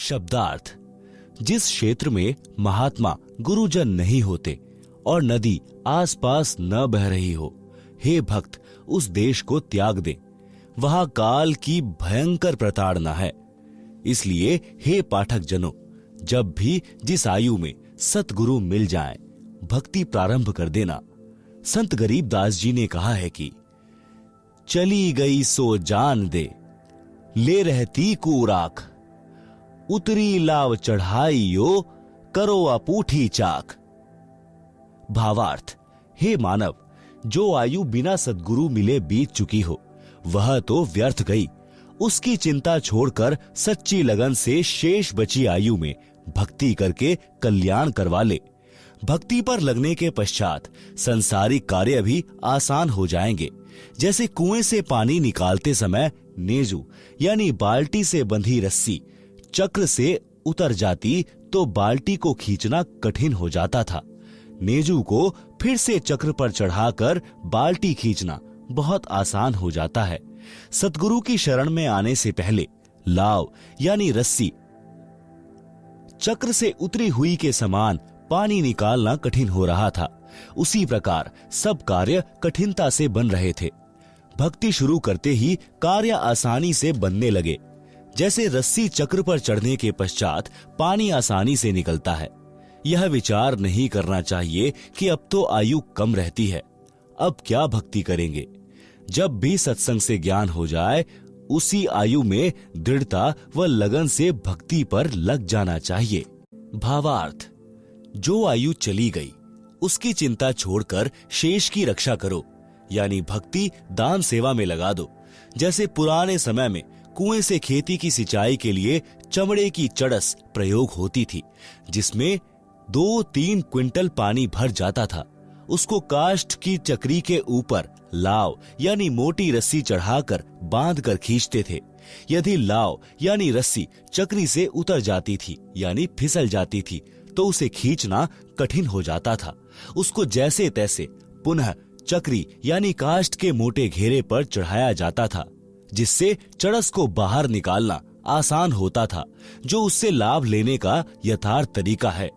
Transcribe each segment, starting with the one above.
शब्दार्थ। जिस क्षेत्र में महात्मा गुरुजन नहीं होते और नदी आसपास न बह रही हो, हे भक्त उस देश को त्याग दे। वहां काल की भयंकर प्रताड़ना है। इसलिए हे पाठक जनों, जब भी जिस आयु में सतगुरु मिल जाएं, भक्ति प्रारंभ कर देना। संत गरीबदास जी ने कहा है कि चली गई सो जान दे, ले रहती को राख, उतरी लाव चढ़ाइयो, करो अपूठी चाक। भावार्थ, हे मानव, जो आयु बिना सद्गुरु मिले बीत चुकी हो वह तो व्यर्थ गई। उसकी चिंता छोड़कर सच्ची लगन से शेष बची आयु में भक्ति करके कल्याण करवा ले। भक्ति पर लगने के पश्चात संसारिक कार्य भी आसान हो जाएंगे। जैसे कुएं से पानी निकालते समय नेजू यानी बाल्टी से बंधी रस्सी चक्र से उतर जाती तो बाल्टी को खींचना कठिन हो जाता था। नेजू को फिर से चक्र पर चढ़ाकर बाल्टी खींचना बहुत आसान हो जाता है। सतगुरु की शरण में आने से पहले लाव यानी रस्सी चक्र से उतरी हुई के समान पानी निकालना कठिन हो रहा था। उसी प्रकार सब कार्य कठिनता से बन रहे थे। भक्ति शुरू करते ही कार्य आसानी से बनने लगे। जैसे रस्सी चक्र पर चढ़ने के पश्चात पानी आसानी से निकलता है। यह विचार नहीं करना चाहिए कि अब तो आयु कम रहती है, अब क्या भक्ति करेंगे। जब भी सत्संग से ज्ञान हो जाए, उसी आयु में दृढ़ता व लगन से भक्ति पर लग जाना चाहिए। भावार्थ, जो आयु चली गई उसकी चिंता छोड़कर शेष की रक्षा करो, यानी भक्ति दान सेवा में लगा दो। जैसे पुराने समय में कुएं से खेती की सिंचाई के लिए चमड़े की चड़स प्रयोग होती थी, जिसमें 2-3 क्विंटल पानी भर जाता था। उसको काष्ठ की चक्री के ऊपर लाव यानी मोटी रस्सी चढ़ाकर बांधकर खींचते थे। यदि लाव यानी रस्सी चक्री से उतर जाती थी यानी फिसल जाती थी तो उसे खींचना कठिन हो जाता था। उसको जैसे तैसे पुनः चक्री यानी काष्ठ के मोटे घेरे पर चढ़ाया जाता था, जिससे चड़स को बाहर निकालना आसान होता था, जो उससे लाभ लेने का यथार्थ तरीका है।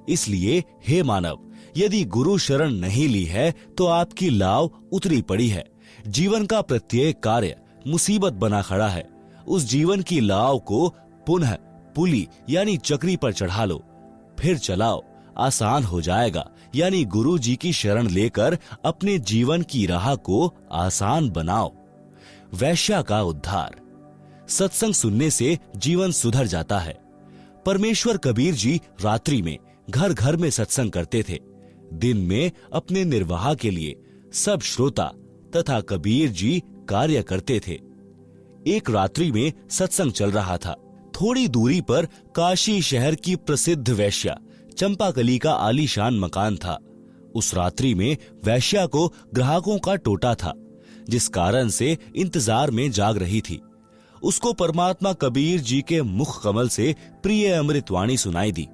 इसलिए हे मानव, यदि गुरु शरण नहीं ली है तो आपकी लाव उतरी पड़ी है। जीवन का प्रत्येक कार्य मुसीबत बना खड़ा है। उस जीवन की लाव को पुनः पुली यानी चक्री पर चढ़ा लो, फिर चलाओ, आसान हो जाएगा। यानी गुरु जी की शरण लेकर अपने जीवन की राह को आसान बनाओ। वैश्या का उद्धार। सत्संग सुनने से जीवन सुधर जाता है। परमेश्वर कबीर जी रात्रि में घर घर में सत्संग करते थे। दिन में अपने निर्वाह के लिए सब श्रोता तथा कबीर जी कार्य करते थे। एक रात्रि में सत्संग चल रहा था। थोड़ी दूरी पर काशी शहर की प्रसिद्ध वैश्या चंपाकली का आलीशान मकान था। उस रात्रि में वैश्या को ग्राहकों का टोटा था, जिस कारण से इंतजार में जाग रही थी। उसको परमात्मा कबीर जी के मुख कमल से प्रिय अमृतवाणी सुनाई दी।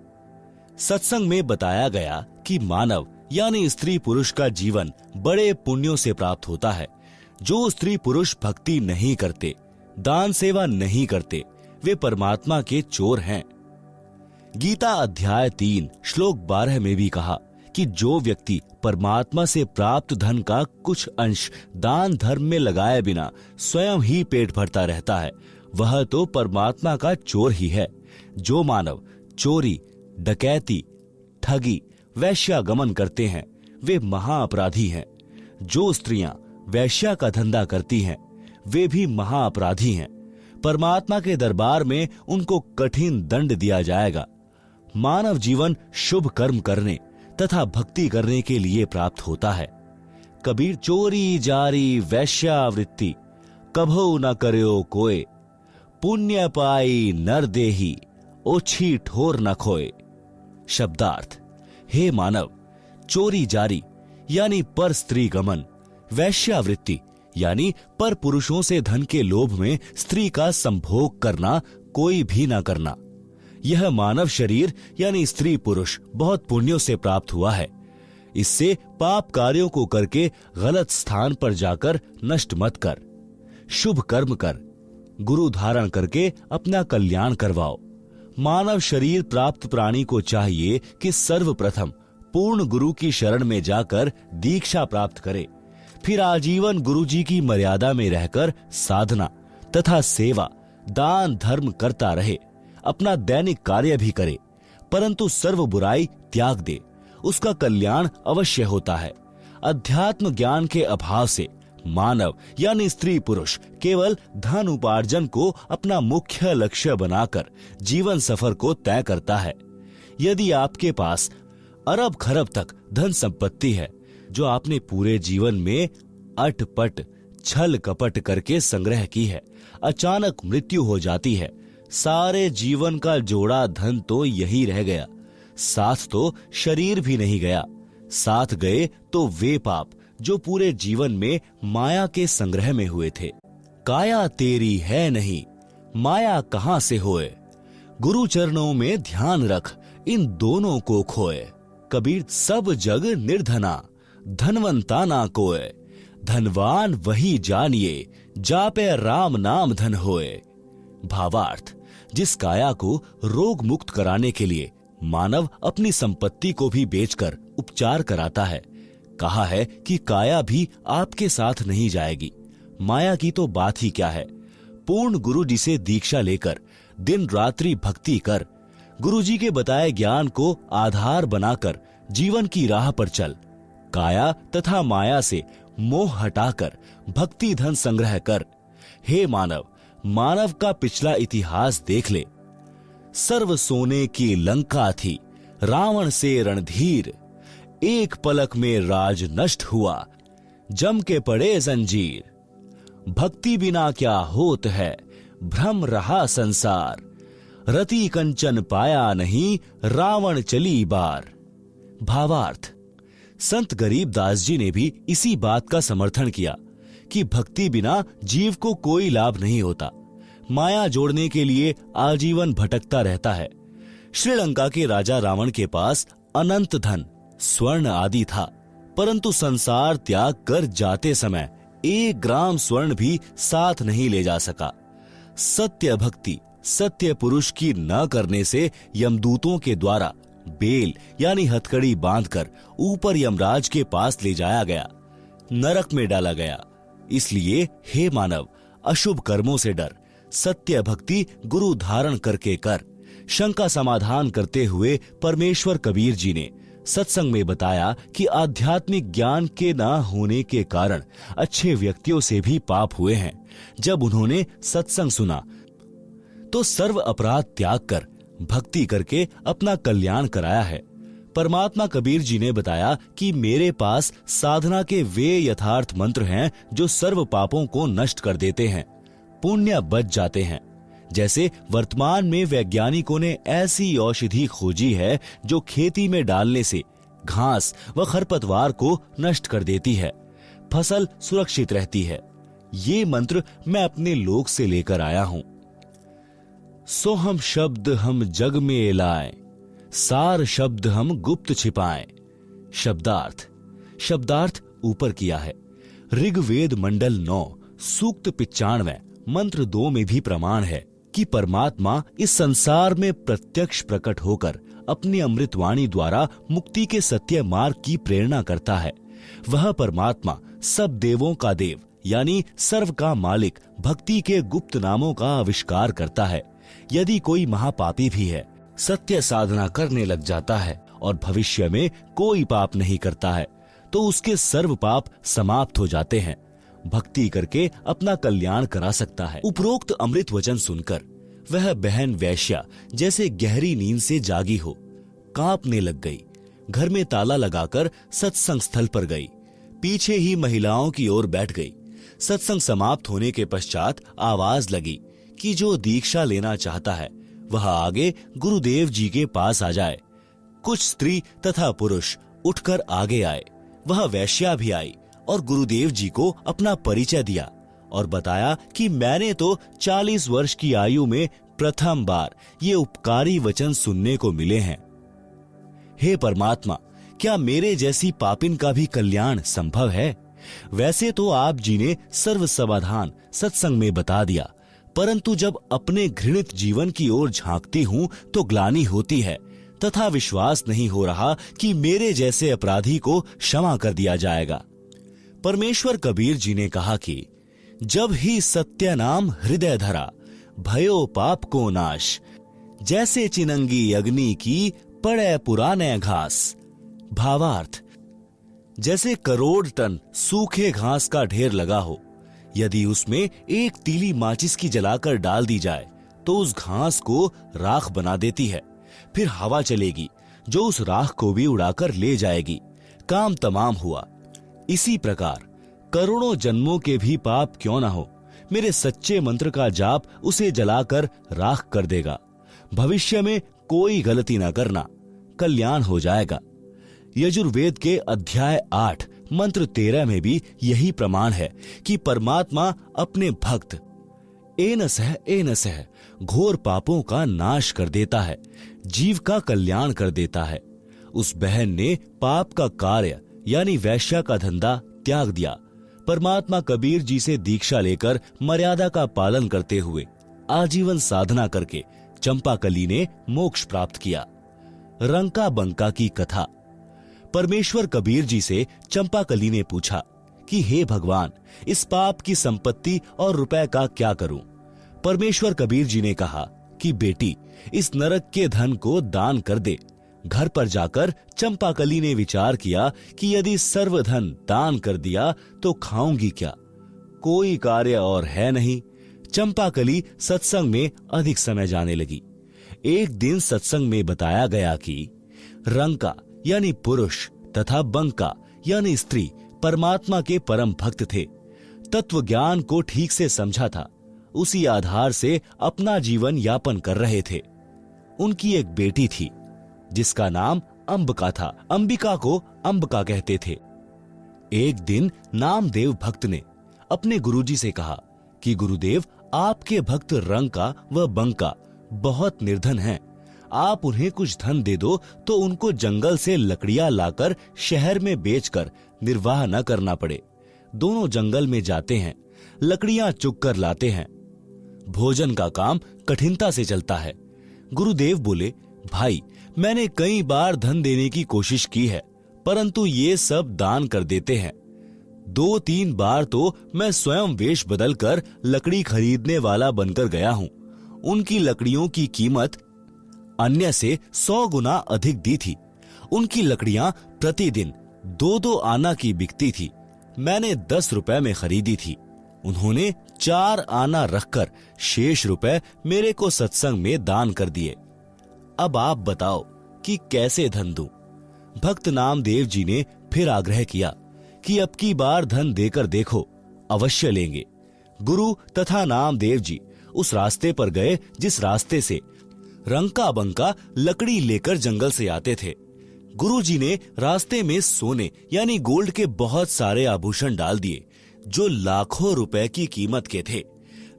सत्संग में बताया गया कि मानव यानी स्त्री पुरुष का जीवन बड़े पुण्यों से प्राप्त होता है। जो स्त्री पुरुष भक्ति नहीं करते, दान सेवा नहीं करते, वे परमात्मा के चोर हैं। गीता अध्याय 3 श्लोक 12 में भी कहा कि जो व्यक्ति परमात्मा से प्राप्त धन का कुछ अंश दान धर्म में लगाए बिना स्वयं ही पेट भरता रहता है, वह तो परमात्मा का चोर ही है। जो मानव चोरी, डकैती, ठगी, वैश्यागमन करते हैं, वे महाअपराधी हैं। जो स्त्रियां वैश्या का धंधा करती हैं, वे भी महाअपराधी हैं। परमात्मा के दरबार में उनको कठिन दंड दिया जाएगा। मानव जीवन शुभ कर्म करने तथा भक्ति करने के लिए प्राप्त होता है। कबीर चोरी जारी वैश्यावृत्ति कभो न करयो कोय, पुण्य पाई नर देही ओछी ठोर न खोए। शब्दार्थ, हे मानव, चोरी जारी यानी पर स्त्री गमन, वैश्यावृत्ति यानी पर पुरुषों से धन के लोभ में स्त्री का संभोग करना कोई भी ना करना। यह मानव शरीर यानी स्त्री पुरुष बहुत पुण्यों से प्राप्त हुआ है। इससे पाप कार्यों को करके गलत स्थान पर जाकर नष्ट मत कर। शुभ कर्म कर, गुरु धारण करके अपना कल्याण करवाओ। मानव शरीर प्राप्त प्राणी को चाहिए कि सर्वप्रथम पूर्ण गुरु की शरण में जाकर दीक्षा प्राप्त करे, फिर आजीवन गुरु जी की मर्यादा में रहकर साधना तथा सेवा, दान धर्म करता रहे, अपना दैनिक कार्य भी करे, परंतु सर्व बुराई त्याग दे, उसका कल्याण अवश्य होता है। अध्यात्म ज्ञान के अभाव से मानव यानी स्त्री पुरुष केवल धन उपार्जन को अपना मुख्य लक्ष्य बनाकर जीवन सफर को तय करता है। यदि आपके पास अरब खरब तक धन संपत्ति है जो आपने पूरे जीवन में अटपट छल कपट करके संग्रह की है, अचानक मृत्यु हो जाती है, सारे जीवन का जोड़ा धन तो यही रह गया, साथ तो शरीर भी नहीं गया, साथ गए तो वे पाप जो पूरे जीवन में माया के संग्रह में हुए थे। काया तेरी है नहीं, माया कहां से होए, गुरु चरणों में ध्यान रख, इन दोनों को खोए। कबीर सब जग निर्धना, धनवंता ना कोय, धनवान वही जानिए, जापे राम नाम धन होए। भावार्थ, जिस काया को रोग मुक्त कराने के लिए मानव अपनी संपत्ति को भी बेचकर उपचार कराता है, कहा है कि काया भी आपके साथ नहीं जाएगी। माया की तो बात ही क्या है। पूर्ण गुरु जी से दीक्षा लेकर दिन रात्रि भक्ति कर, गुरु जी के बताए ज्ञान को आधार बनाकर जीवन की राह पर चल। काया तथा माया से मोह हटाकर भक्ति धन संग्रह कर। हे मानव, मानव का पिछला इतिहास देख ले। सर्व सोने की लंका थी, रावण से रणधीर, एक पलक में राज नष्ट हुआ, जम के पड़े जंजीर। भक्ति बिना क्या होत है, भ्रम रहा संसार, रति कंचन पाया नहीं, रावण चली बार। भावार्थ, संत गरीबदास जी ने भी इसी बात का समर्थन किया कि भक्ति बिना जीव को कोई लाभ नहीं होता, माया जोड़ने के लिए आजीवन भटकता रहता है। श्रीलंका के राजा रावण के पास अनंत धन, स्वर्ण आदि था, परंतु संसार त्याग कर जाते समय 1 ग्राम स्वर्ण भी साथ नहीं ले जा सका। सत्य भक्ति सत्य पुरुष की न करने से यमदूतों के द्वारा बेल यानी हथकड़ी बांधकर ऊपर यमराज के पास ले जाया गया, नरक में डाला गया। इसलिए हे मानव, अशुभ कर्मों से डर, सत्य भक्ति गुरु धारण करके कर। शंका समाधान करते हुए परमेश्वर कबीर जी ने सत्संग में बताया कि आध्यात्मिक ज्ञान के न होने के कारण अच्छे व्यक्तियों से भी पाप हुए हैं। जब उन्होंने सत्संग सुना तो सर्व अपराध त्याग कर भक्ति करके अपना कल्याण कराया है। परमात्मा कबीर जी ने बताया कि मेरे पास साधना के वे यथार्थ मंत्र हैं जो सर्व पापों को नष्ट कर देते हैं, पुण्य बच जाते हैं। जैसे वर्तमान में वैज्ञानिकों ने ऐसी औषधि खोजी है जो खेती में डालने से घास व खरपतवार को नष्ट कर देती है, फसल सुरक्षित रहती है। ये मंत्र मैं अपने लोक से लेकर आया हूं। सोहम शब्द हम जग में लाए, सार शब्द हम गुप्त छिपाएं। शब्दार्थ ऊपर किया है। ऋग्वेद मंडल 9 सूक्त 95 मंत्र 2 में भी प्रमाण है कि परमात्मा इस संसार में प्रत्यक्ष प्रकट होकर अपनी अमृतवाणी द्वारा मुक्ति के सत्य मार्ग की प्रेरणा करता है। वह परमात्मा सब देवों का देव यानी सर्व का मालिक, भक्ति के गुप्त नामों का आविष्कार करता है। यदि कोई महापापी भी है, सत्य साधना करने लग जाता है और भविष्य में कोई पाप नहीं करता है, तो उसके सर्व पाप समाप्त हो जाते हैं। भक्ति करके अपना कल्याण करा सकता है। उपरोक्त अमृत वचन सुनकर वह बहन वैश्या जैसे गहरी नींद से जागी हो, कांपने लग गई। घर में ताला लगाकर सत्संग स्थल पर गई, पीछे ही महिलाओं की ओर बैठ गई। सत्संग समाप्त होने के पश्चात आवाज लगी कि जो दीक्षा लेना चाहता है वह आगे गुरुदेव जी के पास आ जाए। कुछ स्त्री तथा पुरुष उठकर आगे आए। वह वैश्या भी आई और गुरुदेव जी को अपना परिचय दिया और बताया कि मैंने तो 40 वर्ष की आयु में प्रथम बार ये उपकारी वचन सुनने को मिले हैं। हे परमात्मा, क्या मेरे जैसी पापिन का भी कल्याण संभव है? वैसे तो आप जी ने सर्व समाधान सत्संग में बता दिया, परंतु जब अपने घृणित जीवन की ओर झांकती हूं तो ग्लानि होती है तथा विश्वास नहीं हो रहा कि मेरे जैसे अपराधी को क्षमा कर दिया जाएगा। परमेश्वर कबीर जी ने कहा कि जब ही सत्य नाम हृदय धरा, भयो पाप को नाश, जैसे चिनंगी अग्नि की पड़े पुराने घास। भावार्थ, जैसे करोड़ टन सूखे घास का ढेर लगा हो, यदि उसमें एक तीली माचिस की जलाकर डाल दी जाए तो उस घास को राख बना देती है। फिर हवा चलेगी जो उस राख को भी उड़ाकर ले जाएगी। काम तमाम हुआ। इसी प्रकार करोड़ों जन्मों के भी पाप क्यों ना हो, मेरे सच्चे मंत्र का जाप उसे जलाकर राख कर देगा। भविष्य में कोई गलती ना करना, कल्याण हो जाएगा। यजुर्वेद के अध्याय 8 मंत्र 13 में भी यही प्रमाण है कि परमात्मा अपने भक्त एनसह घोर पापों का नाश कर देता है, जीव का कल्याण कर देता है। उस बहन ने पाप का कार्य यानी वैश्या का धंधा त्याग दिया। परमात्मा कबीर जी से दीक्षा लेकर मर्यादा का पालन करते हुए आजीवन साधना करके चंपाकली ने मोक्ष प्राप्त किया। रंका बंका की कथा। परमेश्वर कबीर जी से चंपाकली ने पूछा कि हे भगवान, इस पाप की संपत्ति और रुपए का क्या करूं? परमेश्वर कबीर जी ने कहा कि बेटी, इस नरक के धन को दान कर दे। घर पर जाकर चंपाकली ने विचार किया कि यदि सर्वधन दान कर दिया तो खाऊंगी क्या? कोई कार्य और है नहीं। चंपाकली सत्संग में अधिक समय जाने लगी। एक दिन सत्संग में बताया गया कि रंका यानी पुरुष तथा बंका यानी स्त्री परमात्मा के परम भक्त थे। तत्व ज्ञान को ठीक से समझा था, उसी आधार से अपना जीवन यापन कर रहे थे। उनकी एक बेटी थी जिसका नाम अंबिका था। अंबिका को अंबिका कहते थे। एक दिन नामदेव भक्त ने अपने गुरुजी से कहा कि गुरुदेव, आपके भक्त रंका व बंका बहुत निर्धन हैं। आप उन्हें कुछ धन दे दो तो उनको जंगल से लकड़ियां लाकर शहर में बेचकर निर्वाह न करना पड़े। दोनों जंगल में जाते हैं, लकड़ियां चुग कर लाते हैं। भोजन का काम कठिनता से चलता है। गुरुदेव बोले, भाई, मैंने कई बार धन देने की कोशिश की है, परंतु ये सब दान कर देते हैं। 2-3 बार तो मैं स्वयं वेश बदलकर लकड़ी खरीदने वाला बनकर गया हूं। उनकी लकड़ियों की कीमत अन्य से 100 गुना अधिक दी थी। उनकी लकड़ियां प्रतिदिन 2-2 आना की बिकती थी। मैंने 10 रुपए में खरीदी थी। उन्होंने 4 आना रखकर शेष रुपए मेरे को सत्संग में दान कर दिए। अब आप बताओ कि कैसे धन दूं? भक्त नामदेव जी ने फिर आग्रह किया कि अब की बार धन देकर देखो, अवश्य लेंगे। गुरु तथा नामदेव जी उस रास्ते पर गए जिस रास्ते से रंका बंका लकड़ी लेकर जंगल से आते थे। गुरुजी ने रास्ते में सोने यानी गोल्ड के बहुत सारे आभूषण डाल दिए जो लाखों रुपए की कीमत के थे।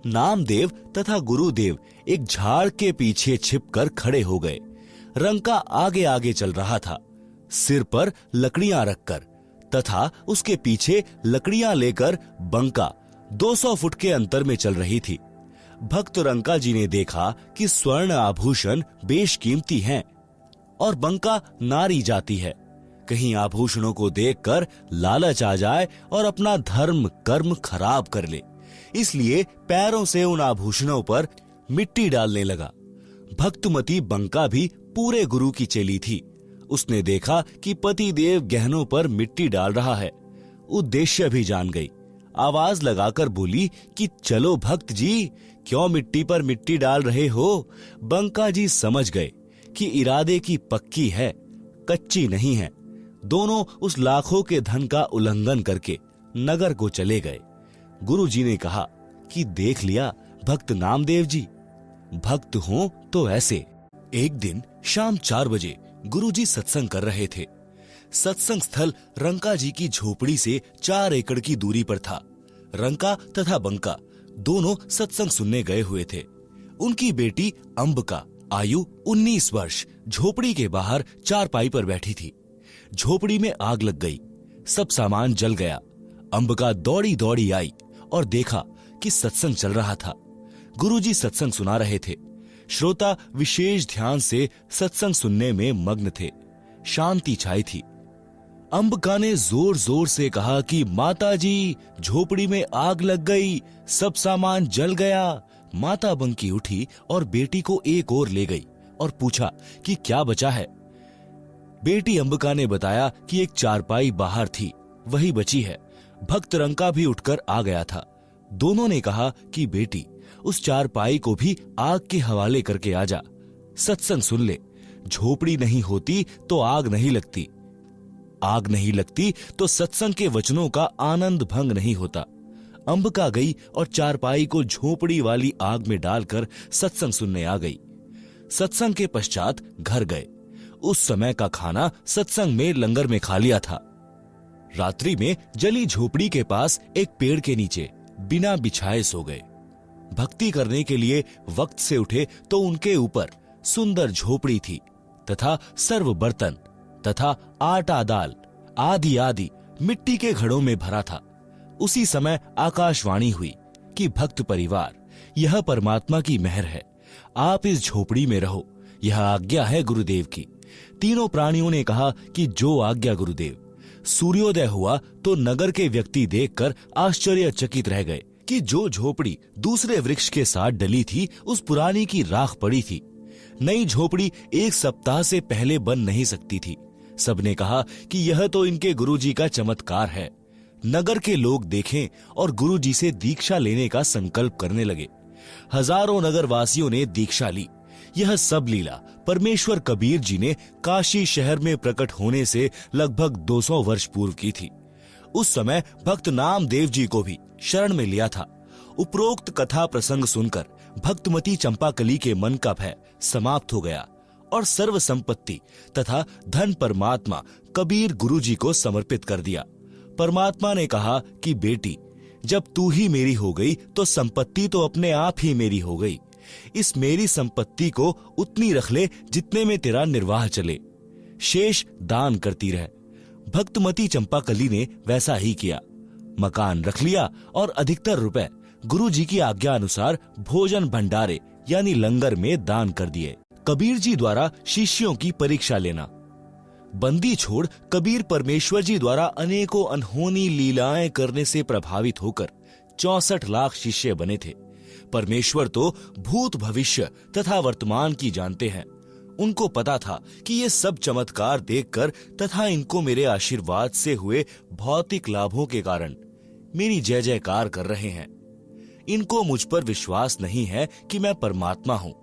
नामदेव तथा गुरुदेव एक झाड़ के पीछे छिपकर खड़े हो गए। रंका आगे आगे चल रहा था, सिर पर लकड़ियां रखकर, तथा उसके पीछे लकड़ियां लेकर बंका 200 फुट के अंतर में चल रही थी। भक्त रंका जी ने देखा कि स्वर्ण आभूषण बेशकीमती हैं और बंका नारी जाती है। कहीं आभूषणों को देखकर लालच आ जाए और अपना धर्म कर्म खराब कर ले, इसलिए पैरों से उन आभूषणों पर मिट्टी डालने लगा। भक्तमती बंका भी पूरे गुरु की चेली थी। उसने देखा कि पति देव गहनों पर मिट्टी डाल रहा है, उद्देश्य भी जान गई। आवाज लगाकर बोली कि चलो भक्त जी, क्यों मिट्टी पर मिट्टी डाल रहे हो? बंका जी समझ गए कि इरादे की पक्की है, कच्ची नहीं है। दोनों उस लाखों के धन का उल्लंघन करके नगर को चले गए। गुरु जी ने कहा कि देख लिया भक्त नामदेव जी, भक्त हो तो ऐसे। एक दिन शाम 4 बजे गुरु जी सत्संग कर रहे थे। सत्संग स्थल रंका जी की झोपड़ी से 4 एकड़ की दूरी पर था। रंका तथा बंका दोनों सत्संग सुनने गए हुए थे। उनकी बेटी अंबिका आयु 19 वर्ष झोपड़ी के बाहर चारपाई पर बैठी थी। झोपड़ी में आग लग गई, सब सामान जल गया। अंबिका दौड़ी दौड़ी आई और देखा कि सत्संग चल रहा था। गुरुजी सत्संग सुना रहे थे। श्रोता विशेष ध्यान से सत्संग सुनने में मग्न थे। शांति छाई थी। अंबिका ने जोर जोर से कहा कि माताजी, झोपड़ी में आग लग गई, सब सामान जल गया। माता बंकी उठी और बेटी को एक ओर ले गई और पूछा कि क्या बचा है। बेटी अंबिका ने बताया कि एक चारपाई बाहर थी, वही बची है। भक्त रंका भी उठकर आ गया था। दोनों ने कहा कि बेटी, उस चारपाई को भी आग के हवाले करके आ जा, सत्संग सुन ले। झोपड़ी नहीं होती तो आग नहीं लगती, आग नहीं लगती तो सत्संग के वचनों का आनंद भंग नहीं होता। अंबिका गई और चारपाई को झोपड़ी वाली आग में डालकर सत्संग सुनने आ गई। सत्संग के पश्चात घर गए। उस समय का खाना सत्संग में लंगर में खा लिया था। रात्रि में जली झोपड़ी के पास एक पेड़ के नीचे बिना बिछाए सो गए। भक्ति करने के लिए वक्त से उठे तो उनके ऊपर सुंदर झोपड़ी थी तथा सर्व बर्तन तथा आटा दाल आदि आदि मिट्टी के घड़ों में भरा था। उसी समय आकाशवाणी हुई कि भक्त परिवार, यह परमात्मा की मेहर है, आप इस झोपड़ी में रहो, यह आज्ञा है गुरुदेव की। तीनों प्राणियों ने कहा कि जो आज्ञा गुरुदेव। सूर्योदय हुआ तो नगर के व्यक्ति देखकर आश्चर्यचकित रह गए कि जो झोपड़ी दूसरे वृक्ष के साथ डली थी उस पुरानी की राख पड़ी थी। नई झोपड़ी एक सप्ताह से पहले बन नहीं सकती थी। सबने कहा कि यह तो इनके गुरुजी का चमत्कार है। नगर के लोग देखें और गुरुजी से दीक्षा लेने का संकल्प करने लगे। हजारों नगरवासियों ने दीक्षा ली। यह सब लीला परमेश्वर कबीर जी ने काशी शहर में प्रकट होने से लगभग 200 वर्ष पूर्व की थी। उस समय भक्त नामदेव जी को भी शरण में लिया था। उपरोक्त कथा प्रसंग सुनकर भक्तमती चंपाकली के मन का भय समाप्त हो गया और सर्व संपत्ति तथा धन परमात्मा कबीर गुरुजी को समर्पित कर दिया। परमात्मा ने कहा कि बेटी, जब तू ही मेरी हो गई तो संपत्ति तो अपने आप ही मेरी हो गई। इस मेरी संपत्ति को उतनी रख ले जितने में तेरा निर्वाह चले, शेष दान करती रह। भक्तमती चंपाकली ने वैसा ही किया। मकान रख लिया और अधिकतर रुपए गुरुजी की आज्ञा अनुसार भोजन भंडारे यानी लंगर में दान कर दिए। कबीर जी द्वारा शिष्यों की परीक्षा लेना। बंदी छोड़ कबीर परमेश्वर जी द्वारा अनेकों अनहोनी लीलाएं करने से प्रभावित होकर 64 लाख शिष्य बने थे। परमेश्वर तो भूत भविष्य तथा वर्तमान की जानते हैं। उनको पता था कि ये सब चमत्कार देखकर तथा इनको मेरे आशीर्वाद से हुए भौतिक लाभों के कारण मेरी जय जयकार कर रहे हैं। इनको मुझ पर विश्वास नहीं है कि मैं परमात्मा हूँ,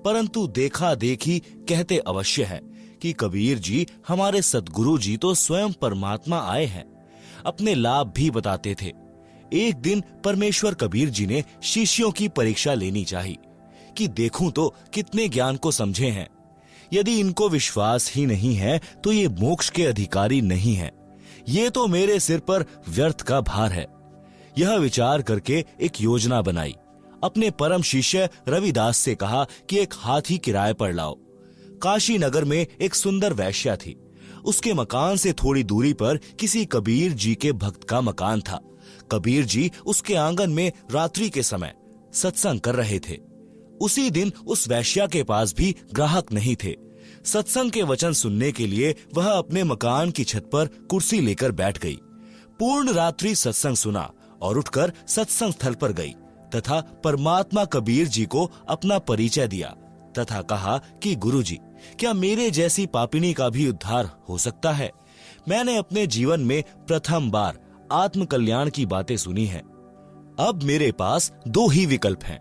परंतु देखा देखी कहते अवश्य है कि कबीर जी हमारे सद्गुरु जी तो स्वयं परमात्मा आए हैं। अपने लाभ भी बताते थे। एक दिन परमेश्वर कबीर जी ने शिष्यों की परीक्षा लेनी चाहिए कि देखूं तो कितने ज्ञान को समझे हैं। यदि इनको विश्वास ही नहीं है तो ये मोक्ष के अधिकारी नहीं है। ये तो मेरे सिर पर व्यर्थ का भार है। यह विचार करके एक योजना बनाई। अपने परम शिष्य रविदास से कहा कि एक हाथी किराए पर लाओ। काशी नगर में एक सुंदर वैश्या थी। उसके मकान से थोड़ी दूरी पर किसी कबीर जी के भक्त का मकान था। कबीर जी उसके आंगन में रात्रि के समय सत्संग कर रहे थे। उसी दिन उस वैश्या के पास भी ग्राहक नहीं थे। सत्संग के वचन सुनने के लिए वह अपने मकान की छत पर कुर्सी लेकर बैठ गई। पूर्ण रात्रि सत्संग सुना और उठकर सत्संग स्थल पर गई तथा परमात्मा कबीर जी को अपना परिचय दिया तथा कहा कि गुरुजी, क्या मेरे जैसी पापिनी का भी उद्धार हो सकता है? मैंने अपने जीवन में प्रथम बार आत्म कल्याण की बातें सुनी हैं। अब मेरे पास दो ही विकल्प हैं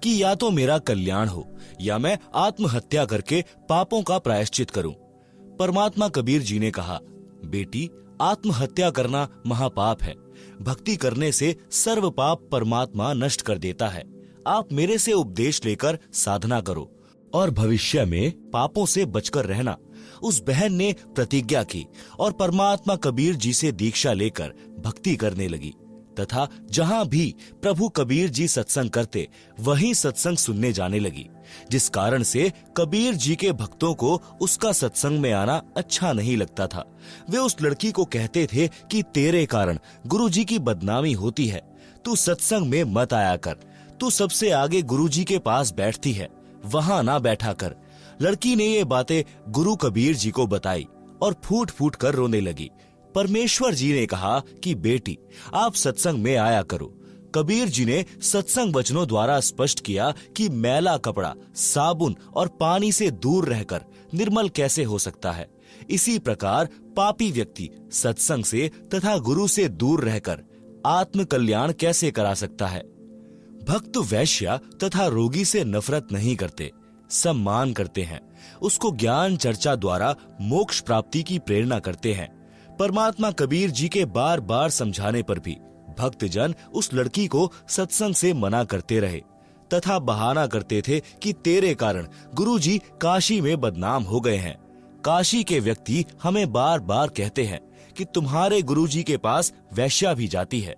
कि या तो मेरा कल्याण हो या मैं आत्महत्या करके पापों का प्रायश्चित करूं। परमात्मा कबीर जी ने कहा, बेटी, आत्महत्या करना महापाप है। भक्ति करने से सर्व पाप परमात्मा नष्ट कर देता है। आप मेरे से उपदेश लेकर साधना करो और भविष्य में पापों से बचकर रहना। उस बहन ने प्रतिज्ञा की और परमात्मा कबीर जी से दीक्षा लेकर भक्ति करने लगी तथा जहां भी प्रभु कबीर जी सत्संग करते वहीं सत्संग सुनने जाने लगी, जिस कारण से कबीर जी के भक्तों को उसका सत्संग में आना अच्छा नहीं लगता था। वे उस लड़की को कहते थे कि तेरे कारण गुरु जी की बदनामी होती है, तू सत्संग में मत आया कर, तू सबसे आगे गुरुजी के पास बैठती है, वहां ना बैठा कर। लड़की ने ये बातें गुरु कबीर जी को बताई और फूट फूट कर रोने लगी। परमेश्वर जी ने कहा कि बेटी, आप सत्संग में आया करो। कबीर जी ने सत्संग वचनों द्वारा स्पष्ट किया कि मैला कपड़ा साबुन और पानी से दूर रहकर निर्मल कैसे हो सकता है। इसी प्रकार पापी व्यक्ति सत्संग से तथा गुरु से दूर रहकर आत्म कल्याण कैसे करा सकता है। भक्त वैश्य तथा रोगी से नफरत नहीं करते, सम्मान करते हैं, उसको ज्ञान चर्चा द्वारा मोक्ष प्राप्ति की प्रेरणा करते हैं। परमात्मा कबीर जी के बार बार समझाने पर भी भक्तजन उस लड़की को सत्संग से मना करते रहे तथा बहाना करते थे कि तेरे कारण गुरुजी काशी में बदनाम हो गए हैं। काशी के व्यक्ति हमें बार बार कहते हैं कि तुम्हारे गुरुजी के पास वैश्या भी जाती है,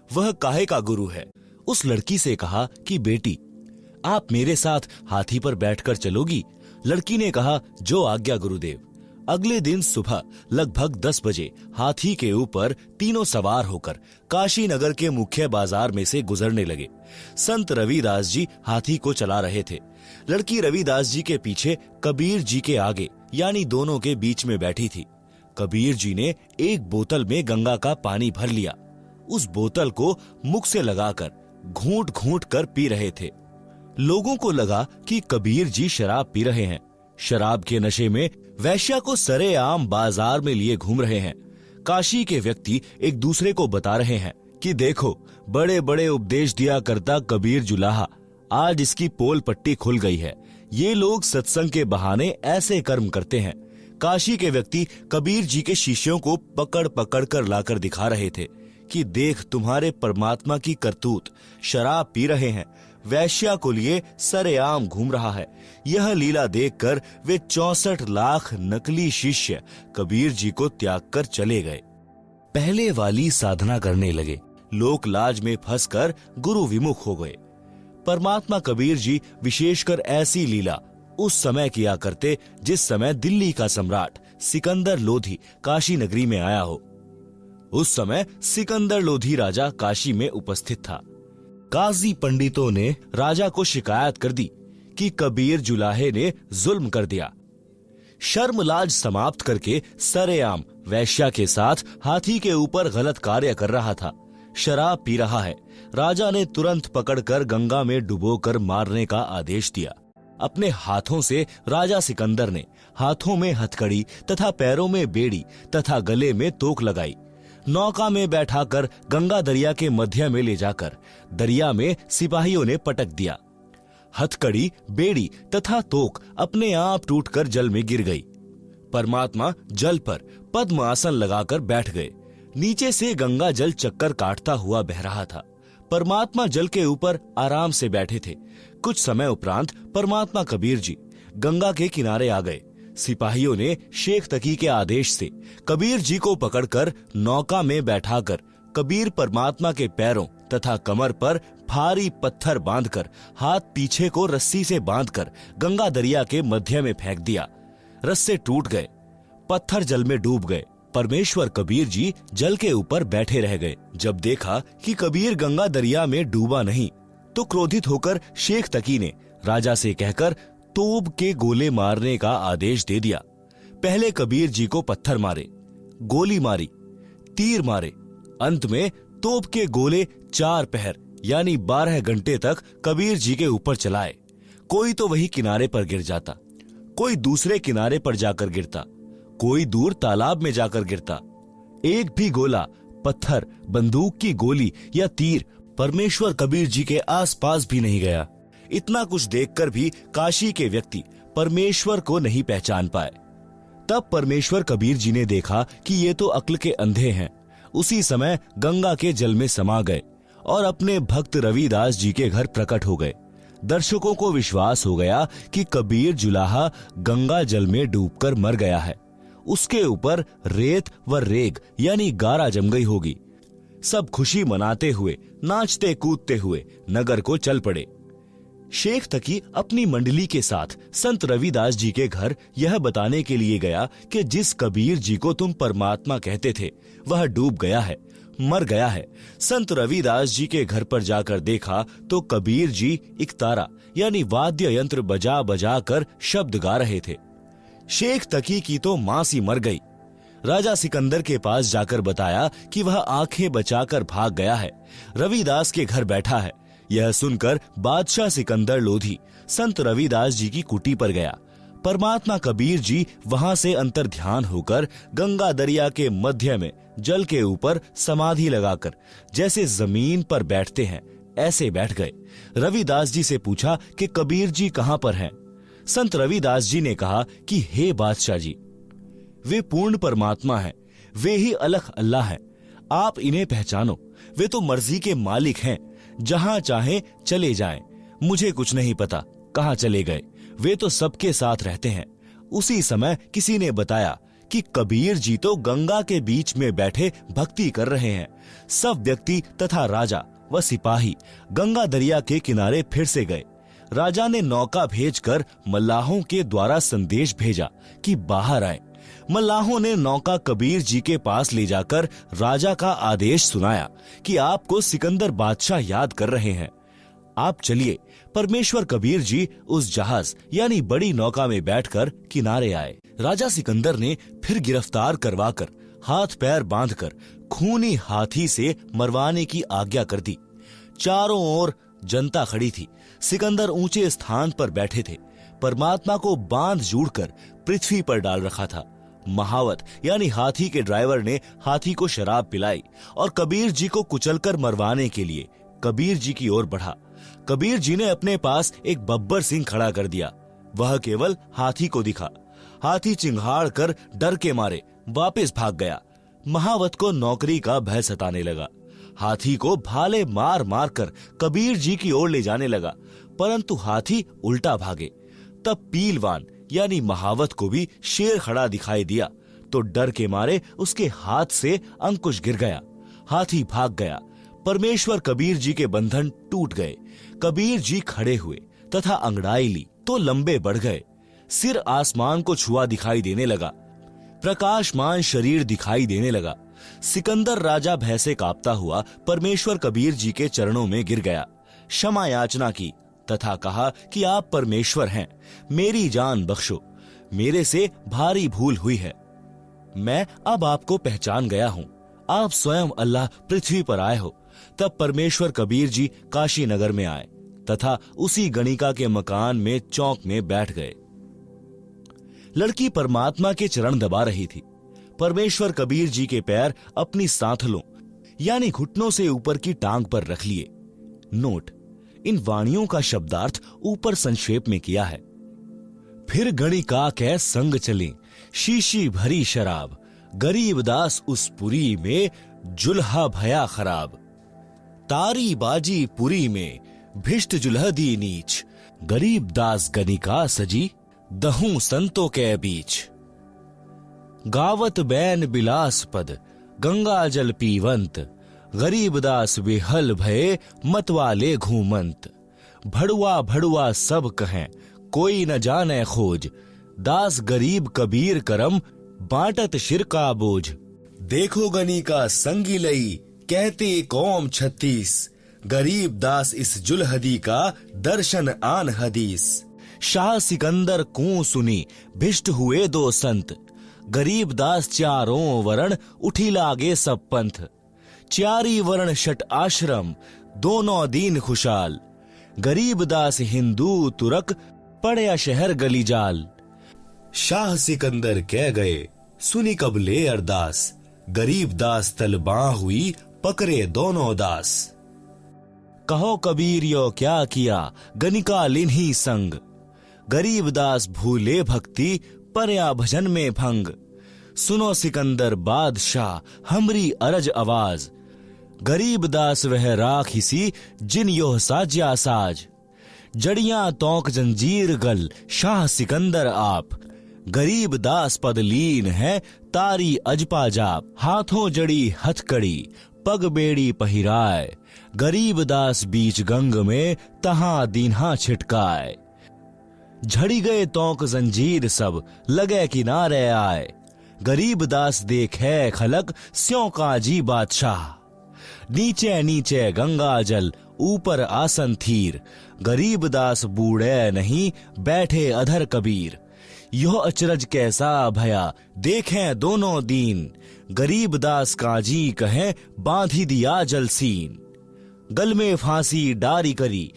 वह काहे का गुरु है। उस लड़की से कहा कि बेटी, आप मेरे साथ हाथी पर बैठकर चलोगी। लड़की ने कहा, जो आज्ञा गुरुदेव। अगले दिन सुबह लगभग 10 बजे हाथी के ऊपर तीनों सवार होकर काशी नगर के मुख्य बाजार में से गुजरने लगे। संत रविदास जी हाथी को चला रहे थे। लड़की रविदास जी के पीछे, कबीर जी के आगे, यानी दोनों के बीच में बैठी थी। कबीर जी ने एक बोतल में गंगा का पानी भर लिया। उस बोतल को मुख से लगाकर घूंट घूंट कर पी रहे थे। लोगों को लगा कि कबीर जी शराब पी रहे हैं। शराब के नशे में वैश्या को सरेआम बाजार में लिए घूम रहे हैं। काशी के व्यक्ति एक दूसरे को बता रहे हैं कि देखो, बड़े बड़े उपदेश दिया करता कबीर जुलाहा, आज इसकी पोल पट्टी खुल गई है। ये लोग सत्संग के बहाने ऐसे कर्म करते हैं। काशी के व्यक्ति कबीर जी के शिष्यों को पकड़ पकड़ कर लाकर दिखा रहे थे कि देख, तुम्हारे परमात्मा की करतूत, शराब पी रहे हैं, वैश्या को लिए सरेआम घूम रहा है। यह लीला देखकर वे 64 लाख नकली शिष्य कबीर जी को त्याग कर चले गए। पहले वाली साधना करने लगे, लोक लाज में फंसकर गुरु विमुख हो गए। परमात्मा कबीर जी विशेषकर ऐसी लीला उस समय किया करते जिस समय दिल्ली का सम्राट सिकंदर लोधी काशी नगरी में आया हो। उस समय सिकंदर लोधी राजा काशी में उपस्थित था। काजी पंडितों ने राजा को शिकायत कर दी कि कबीर जुलाहे ने जुल्म कर दिया। शर्म लाज समाप्त करके सरेआम वैश्या के साथ हाथी के ऊपर गलत कार्य कर रहा था, शराब पी रहा है। राजा ने तुरंत पकड़कर गंगा में डुबोकर मारने का आदेश दिया। अपने हाथों से राजा सिकंदर ने हाथों में हथकड़ी तथा पैरों में बेड़ी तथा गले में तोक लगाई। नौका में बैठाकर गंगा दरिया के मध्य में ले जाकर दरिया में सिपाहियों ने पटक दिया। हथकड़ी, बेड़ी तथा तोक अपने आप टूटकर जल में गिर गई। परमात्मा जल पर पद्म आसन लगाकर बैठ गए। नीचे से गंगा जल चक्कर काटता हुआ बह रहा था। परमात्मा जल के ऊपर आराम से बैठे थे। कुछ समय उपरांत परमात्मा कबीर जी गंगा के किनारे आ गए। सिपाहियों ने शेख तकी के आदेश से कबीर जी को पकड़कर नौका में बैठाकर कबीर परमात्मा के पैरों तथा कमर पर भारी पत्थर बांधकर हाथ पीछे को रस्सी से बांधकर गंगा दरिया के मध्य में फेंक दिया। रस्से टूट गए, पत्थर जल में डूब गए। परमेश्वर कबीर जी जल के ऊपर बैठे रह गए। जब देखा कि कबीर गंगा दरिया में डूबा नहीं, तो क्रोधित होकर शेख तकी ने राजा से कहकर तोप के गोले मारने का आदेश दे दिया। पहले कबीर जी को पत्थर मारे, गोली मारी, तीर मारे। अंत में तोप के गोले 4 पहर यानी 12 घंटे तक कबीर जी के ऊपर चलाए। कोई तो वही किनारे पर गिर जाता, कोई दूसरे किनारे पर जाकर गिरता, कोई दूर तालाब में जाकर गिरता। एक भी गोला, पत्थर, बंदूक की गोली या तीर परमेश्वर कबीर जी के आसपास भी नहीं गया। इतना कुछ देखकर भी काशी के व्यक्ति परमेश्वर को नहीं पहचान पाए। तब परमेश्वर कबीर जी ने देखा कि ये तो अक्ल के अंधे हैं। उसी समय गंगा के जल में समा गए और अपने भक्त रविदास जी के घर प्रकट हो गए। दर्शकों को विश्वास हो गया कि कबीर जुलाहा गंगा जल में डूबकर मर गया है। उसके ऊपर रेत व रेग यानी गारा जम गई होगी। सब खुशी मनाते हुए, नाचते कूदते हुए नगर को चल पड़े। शेख तकी अपनी मंडली के साथ संत रविदास जी के घर यह बताने के लिए गया कि जिस कबीर जी को तुम परमात्मा कहते थे वह डूब गया है। मर गया है। संत रविदास जी के घर पर जाकर देखा तो कबीर जी इकतारा यानी वाद्य यंत्र बजा बजा कर शब्द गा रहे थे। शेख तकी की तो मां सी मर गई। राजा सिकंदर के पास जाकर बताया कि वह आंखें बचाकर भाग गया है, रविदास के घर बैठा है। यह सुनकर बादशाह सिकंदर लोधी संत रविदास जी की कुटी पर गया। परमात्मा कबीर जी वहां से अंतर ध्यान होकर गंगा दरिया के मध्य में जल के ऊपर समाधि लगाकर जैसे जमीन पर बैठते हैं ऐसे बैठ गए। रविदास जी से पूछा कि कबीर जी कहां पर हैं? संत रविदास जी ने कहा कि हे बादशाह जी, वे पूर्ण परमात्मा हैं, वे ही अलख अल्लाह हैं, आप इन्हें पहचानो। वे तो मर्जी के मालिक हैं, जहां चाहे चले जाएं, मुझे कुछ नहीं पता कहां चले गए, वे तो सबके साथ रहते हैं। उसी समय किसी ने बताया कि कबीर जी तो गंगा के बीच में बैठे भक्ति कर रहे हैं। सब व्यक्ति तथा राजा व सिपाही गंगा दरिया के किनारे फिर से गए। राजा ने नौका भेजकर मल्लाहों के द्वारा संदेश भेजा कि बाहर आए। मल्लाहों ने नौका कबीर जी के पास ले जाकर राजा का आदेश सुनाया कि आपको सिकंदर बादशाह याद कर रहे हैं, आप चलिए। परमेश्वर कबीर जी उस जहाज यानी बड़ी नौका में बैठकर किनारे आए। राजा सिकंदर ने फिर गिरफ्तार करवाकर हाथ पैर बांधकर खूनी हाथी से मरवाने की आज्ञा कर दी। चारों ओर जनता खड़ी थी। सिकंदर ऊंचे स्थान पर बैठे थे। परमात्मा को बांध जोड़कर पृथ्वी पर डाल रखा था। महावत यानी हाथी के ड्राइवर ने हाथी को शराब पिलाई और कबीर जी को कुचलकर मरवाने के लिए कबीर जी की ओर बढ़ा। कबीर जी ने अपने पास एक बब्बर सिंह खड़ा कर दिया। वह केवल हाथी को दिखा। हाथी चिंघाड़ कर डर के मारे वापस भाग गया। महावत को नौकरी का भय सताने लगा। हाथी को भाले मार मार कर कबीर जी की ओर ले जाने लगा, परंतु हाथी उल्टा भागे। तब पीलवान यानी महावत को भी शेर खड़ा दिखाई दिया तो डर के मारे उसके हाथ से अंकुश गिर गया। हाथी भाग गया। परमेश्वर कबीर जी के बंधन टूट गए। कबीर जी खड़े हुए तथा अंगड़ाई ली तो लंबे बढ़ गए। सिर आसमान को छुआ दिखाई देने लगा। प्रकाशमान शरीर दिखाई देने लगा। सिकंदर राजा भय से कांपता हुआ परमेश्वर कबीर जी के चरणों में गिर गया। क्षमा याचना की तथा कहा कि आप परमेश्वर हैं, मेरी जान बख्शो, मेरे से भारी भूल हुई है। मैं अब आपको पहचान गया हूँ, आप स्वयं अल्लाह पृथ्वी पर आए हो। तब परमेश्वर कबीर जी काशी नगर में आए तथा उसी गणिका के मकान में चौक में बैठ गए। लड़की परमात्मा के चरण दबा रही थी। परमेश्वर कबीर जी के पैर अपनी सांथलों यानी घुटनों से ऊपर की टांग पर रख लिए। नोट, इन वाणियों का शब्दार्थ ऊपर संक्षेप में किया है। फिर गणिका के संग चले, शीशी भरी शराब, गरीबदास उस पुरी में जुल्हा भया खराब। तारी बाजी पुरी में भिष्ट जुल्ह दी नीच, गरीबदास गणिका सजी दहूं संतों के बीच। गावत बैन बिलास पद गंगा जल पीवंत, गरीबदास विहल भये मतवाले घूमंत। भड़ुआ भड़ुआ सब कहें कोई न जाने खोज, दास गरीब कबीर करम बांटत शिर का बोझ। देखो गणिका संगी लई कहते कौम 36, गरीब दास इस जुल्हदी का दर्शन आन हदीस। शाह सिकंदर को सुनी भिष्ट हुए दो संत, गरीब दास चारों वरण उठी लागे सब पंथ। चारी वर्ण शट आश्रम दोनों दीन खुशाल, गरीब दास हिंदू तुरक पड़या शहर गली जाल। शाह सिकंदर कह गए सुनी कबले अरदास, गरीब दास तलबा हुई पकड़े दोनों दास। कहो कबीर यो क्या किया गणिका लिन्ही संग, गरीब दास भूले भक्ति परया भजन में भंग। सुनो सिकंदर बादशाह हमरी अरज आवाज, गरीब दास वह राखिसी जिन यो साज्या साज। जड़ियां तोक जंजीर गल शाह सिकंदर आप, गरीब दास पद लीन है तारी अजपा जाप। हाथों जड़ी हथकड़ी पग बेड़ी पहिराए, गरीब दास बीच गंग में तहां दीन्हा छिटकाए। झड़ी गए तोक जंजीर सब लगे किनारे आए, गरीब दास देखे खलक स्यों काजी बादशाह। नीचे नीचे गंगा जल ऊपर आसन थीर, गरीब दास बूढ़े नहीं बैठे अधर कबीर। यह अचरज कैसा भया देखें दोनों दीन, गरीब दास काजी कहें बांधी दिया जलसीन। गल में फांसी डारी करी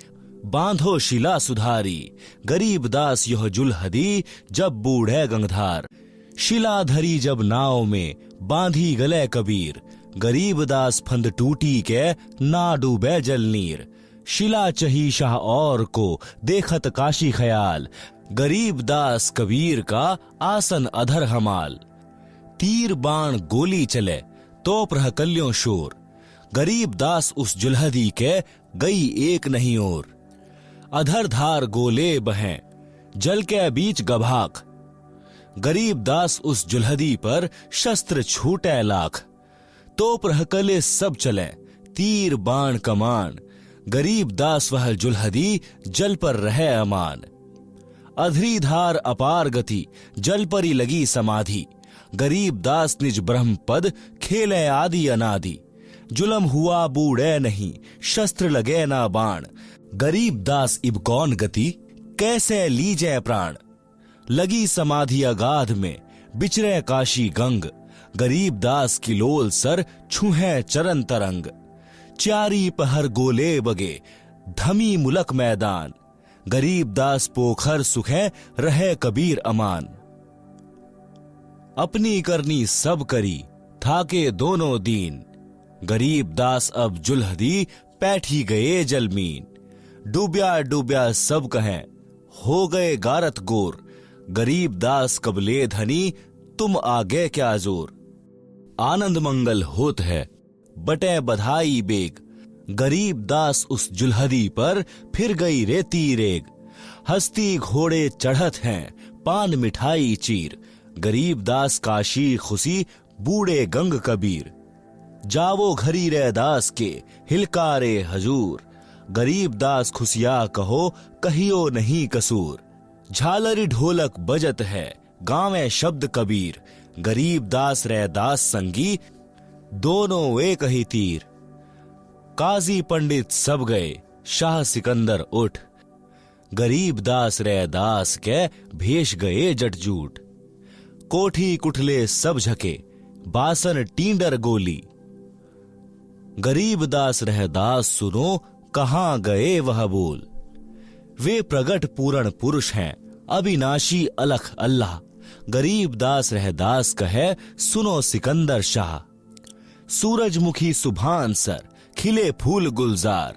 बांधो शिला सुधारी, गरीब दास यह जुलहदी जब बूढ़े गंगधार। शिला धरी जब नाव में बांधी गले कबीर, गरीब दास फंद टूटी के ना डूबे जल नीर। शिला चही शाह और को देखत काशी ख्याल, गरीब दास कबीर का आसन अधर हमाल। तीर बाण गोली चले तोप रह कल्यों शोर, गरीब दास उस जुलहदी के गई एक नहीं और। अधर धार गोले बहें जल के बीच गभाक, गरीब दास उस जुलहदी पर शस्त्र छूटे लाख। तोप रह कले सब चले तीर बाण कमान, गरीब दास वह जुलहदी जल पर रहे अमान। अधरी धार अपार गति जल पर ही लगी समाधि, गरीब दास निज ब्रह्म पद खेले आदि अनादि। जुलम हुआ बूढ़े नहीं शस्त्र लगे ना बाण, गरीब दास इब कौन गति कैसे लीजे प्राण। लगी समाधि अगाध में बिचरे काशी गंग, गरीब दास की लोल सर छुहे चरण तरंग। चारी पहर गोले बगे धमी मुलक मैदान, गरीब दास पोखर सुखे रहे कबीर अमान। अपनी करनी सब करी थाके दोनों दीन, गरीब दास अब जुलहदी पैठी गए जलमीन। डूब्या डूब्या सब कहें हो गए गारत गोर, गरीब दास कबले धनी तुम आगे क्या जोर। आनंद मंगल होत है बटे बधाई बेग, गरीब दास उस जुलहदी पर फिर गई रेती रेग। हस्ती घोड़े चढ़त हैं पान मिठाई चीर, गरीब दास काशी खुशी बूढ़े गंग कबीर। जावो घरी रे दास के हिलकारे हजूर, गरीब दास खुशिया कहो कहियो नहीं कसूर। झालरी ढोलक बजत है गावे शब्द कबीर, गरीब दास रे दास संगी दोनों एक ही तीर। काजी पंडित सब गए शाह सिकंदर उठ, गरीब दास रे दास के भेष गए जटजूट। कोठी कुठले सब झके बासन टींडर गोली, गरीब दास रह दास सुनो कहां गए वह बोल। वे प्रगट पूर्ण पुरुष हैं अविनाशी अलख अल्लाह, गरीब दास रह दास कहे सुनो सिकंदर शाह। सूरजमुखी सुभान सर खिले फूल गुलजार,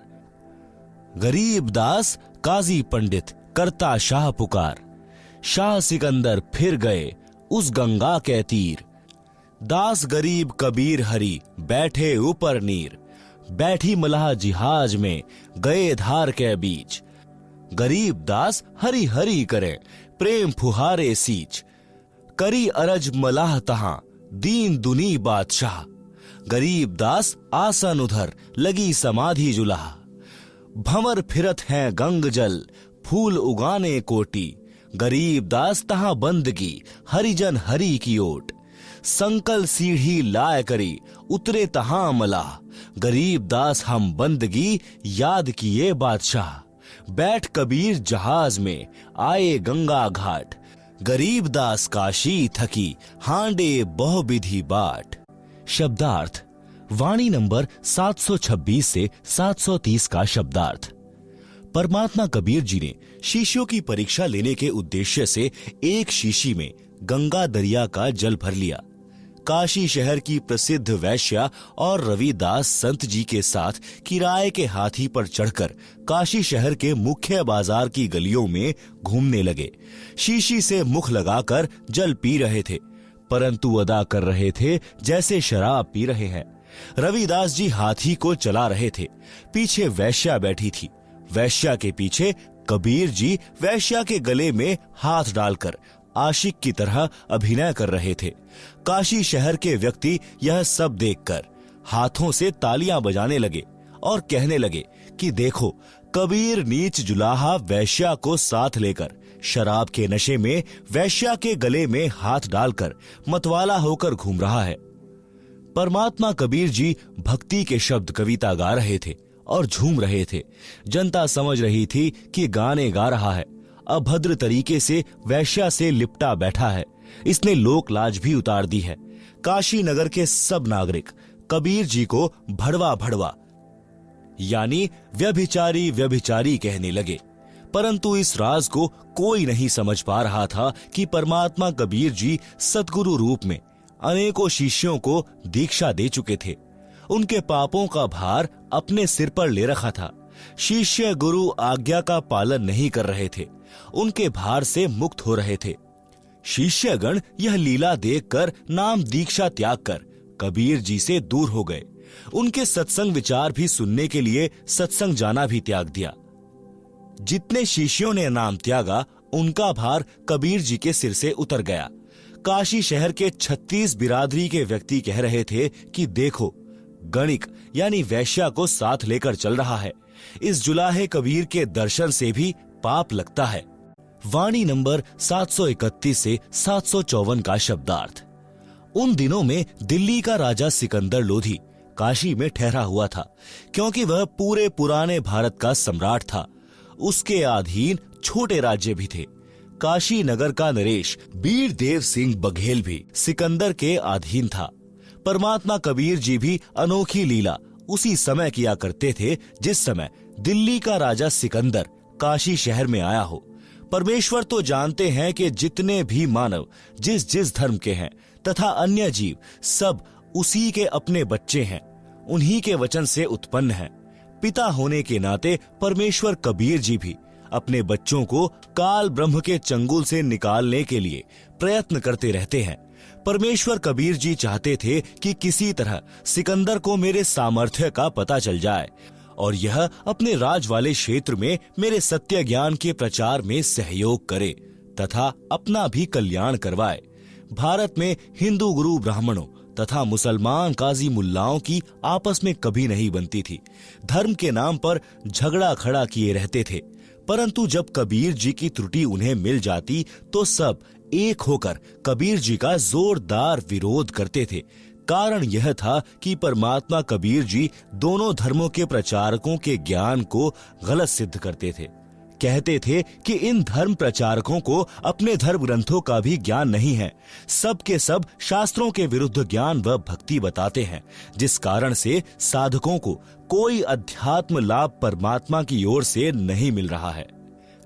गरीब दास काजी पंडित करता शाह पुकार। शाह सिकंदर फिर गए उस गंगा के तीर, दास गरीब कबीर हरि बैठे ऊपर नीर। बैठी मलाह जिहाज में गए धार के बीच, गरीब दास हरि हरि करे प्रेम फुहारे सींच। करी अरज मलाह तहां दीन दुनी बादशाह, गरीब दास आसन उधर लगी समाधि जुलाह। भंवर फिरत हैं गंग जल फूल उगाने कोटी, गरीब दास तहां बंदगी हरिजन हरि की ओट। संकल सीढ़ी लाए करी उतरे तहां मलाह, गरीब दास हम बंदगी याद किए बादशाह। बैठ कबीर जहाज में आए गंगा घाट, गरीब दास काशी थकी हांडे बहु विधि बाट। शब्दार्थ वाणी नंबर 726 से 730 का शब्दार्थ। परमात्मा कबीर जी ने शिष्यों की परीक्षा लेने के उद्देश्य से एक शीशी में गंगा दरिया का जल भर लिया। काशी शहर की प्रसिद्ध वैश्या और रविदास संत जी के साथ किराए के हाथी पर चढ़कर काशी शहर के मुख्य बाजार की गलियों में घूमने लगे। शीशी से मुख लगाकर जल पी रहे थे, परंतु अदा कर रहे थे जैसे शराब पी रहे हैं। रविदास जी हाथी को चला रहे थे, पीछे वैश्या बैठी थी। वैश्या के पीछे कबीर जी वैश्या के गले में हाथ डालकर आशिक की तरह अभिनय कर रहे थे। काशी शहर के व्यक्ति यह सब देखकर हाथों से तालियां बजाने लगे और कहने लगे कि देखो, कबीर नीच जुलाहा वैश्या को साथ लेकर शराब के नशे में वैश्या के गले में हाथ डालकर मतवाला होकर घूम रहा है। परमात्मा कबीर जी भक्ति के शब्द कविता गा रहे थे और झूम रहे थे। जनता समझ रही थी कि गाने गा रहा है, अभद्र तरीके से वैश्या से लिपटा बैठा है। इसने लोक लाज भी उतार दी है। काशी नगर के सब नागरिक कबीर जी को भड़वा भड़वा यानी व्यभिचारी व्यभिचारी कहने लगे। परंतु इस राज को कोई नहीं समझ पा रहा था कि परमात्मा कबीर जी सतगुरु रूप में अनेकों शिष्यों को दीक्षा दे चुके थे। उनके पापों का भार अपने सिर पर ले रखा था। शिष्य गुरु आज्ञा का पालन नहीं कर रहे थे, उनके भार से मुक्त हो रहे थे। शिष्यगण यह लीला देखकर नाम दीक्षा त्याग कर कबीर जी से दूर हो गए। उनके सत्संग विचार भी सुनने के लिए सत्संग जाना भी त्याग दिया। जितने शिष्यों ने नाम त्यागा, उनका भार कबीर जी के सिर से उतर गया। काशी शहर के 36 बिरादरी के व्यक्ति कह रहे थे कि देखो, गणिक यानी वैश्या को साथ लेकर चल रहा है। इस जुलाहे कबीर के दर्शन से भी पाप लगता है। वाणी नंबर 731 से 754 का शब्दार्थ। उन दिनों में दिल्ली का राजा सिकंदर लोधी काशी में ठहरा हुआ था, क्योंकि वह पूरे पुराने भारत का सम्राट था। उसके अधीन छोटे राज्य भी थे। काशी नगर का नरेश बीर देव सिंह बघेल भी सिकंदर के अधीन था। परमात्मा कबीर जी भी अनोखी लीला उसी समय किया करते थे जिस समय दिल्ली का राजा सिकंदर काशी शहर में आया हो। परमेश्वर तो जानते हैं कि जितने भी मानव जिस जिस धर्म के हैं तथा अन्य जीव सब उसी के अपने बच्चे हैं, उन्हीं के वचन से उत्पन्न हैं। पिता होने के नाते परमेश्वर कबीर जी भी अपने बच्चों को काल ब्रह्म के चंगुल से निकालने के लिए प्रयत्न करते रहते हैं। परमेश्वर कबीर जी चाहते थे कि किसी तरह सिकंदर को मेरे सामर्थ्य का पता चल जाए और यह अपने राज वाले क्षेत्र में मेरे सत्य ज्ञान के प्रचार में सहयोग करे तथा अपना भी कल्याण करवाए। भारत में हिंदू गुरु ब्राह्मणों तथा मुसलमान काजी मुल्लाओं की आपस में कभी नहीं बनती थी। धर्म के नाम पर झगड़ा खड़ा किए रहते थे, परंतु जब कबीर जी की त्रुटि उन्हें मिल जाती तो सब एक होकर कबीर जी का जोरदार विरोध करते थे। कारण यह था कि परमात्मा कबीर जी दोनों धर्मों के प्रचारकों के ज्ञान को गलत सिद्ध करते थे। कहते थे कि इन धर्म प्रचारकों को अपने धर्म ग्रंथों का भी ज्ञान नहीं है। सब के सब शास्त्रों के विरुद्ध ज्ञान व भक्ति बताते हैं, जिस कारण से साधकों को कोई अध्यात्म लाभ परमात्मा की ओर से नहीं मिल रहा है।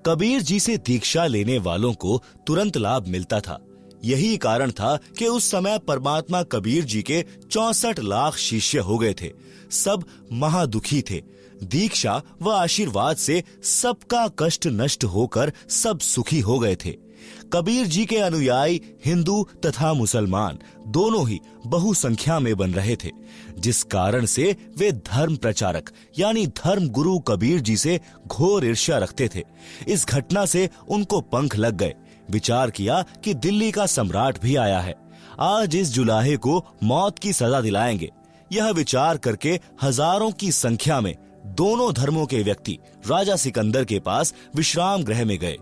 कबीर जी से दीक्षा लेने वालों को तुरंत लाभ मिलता था। यही कारण था कि उस समय परमात्मा कबीर जी के 64 लाख शिष्य हो गए थे। सब महादुखी थे। दीक्षा व आशीर्वाद से सबका कष्ट नष्ट होकर सब सुखी हो गए थे। कबीर जी के अनुयायी हिंदू तथा मुसलमान दोनों ही बहुसंख्या में बन रहे थे, जिस कारण से वे धर्म प्रचारक यानी धर्म गुरु कबीर जी से घोर ईर्ष्या रखते थे। इस घटना से उनको पंख लग गए। विचार किया कि दिल्ली का सम्राट भी आया है, आज इस जुलाहे को मौत की सजा दिलाएंगे। यह विचार करके हजारों की संख्या में दोनों धर्मों के व्यक्ति राजा सिकंदर के पास विश्राम गृह में गए।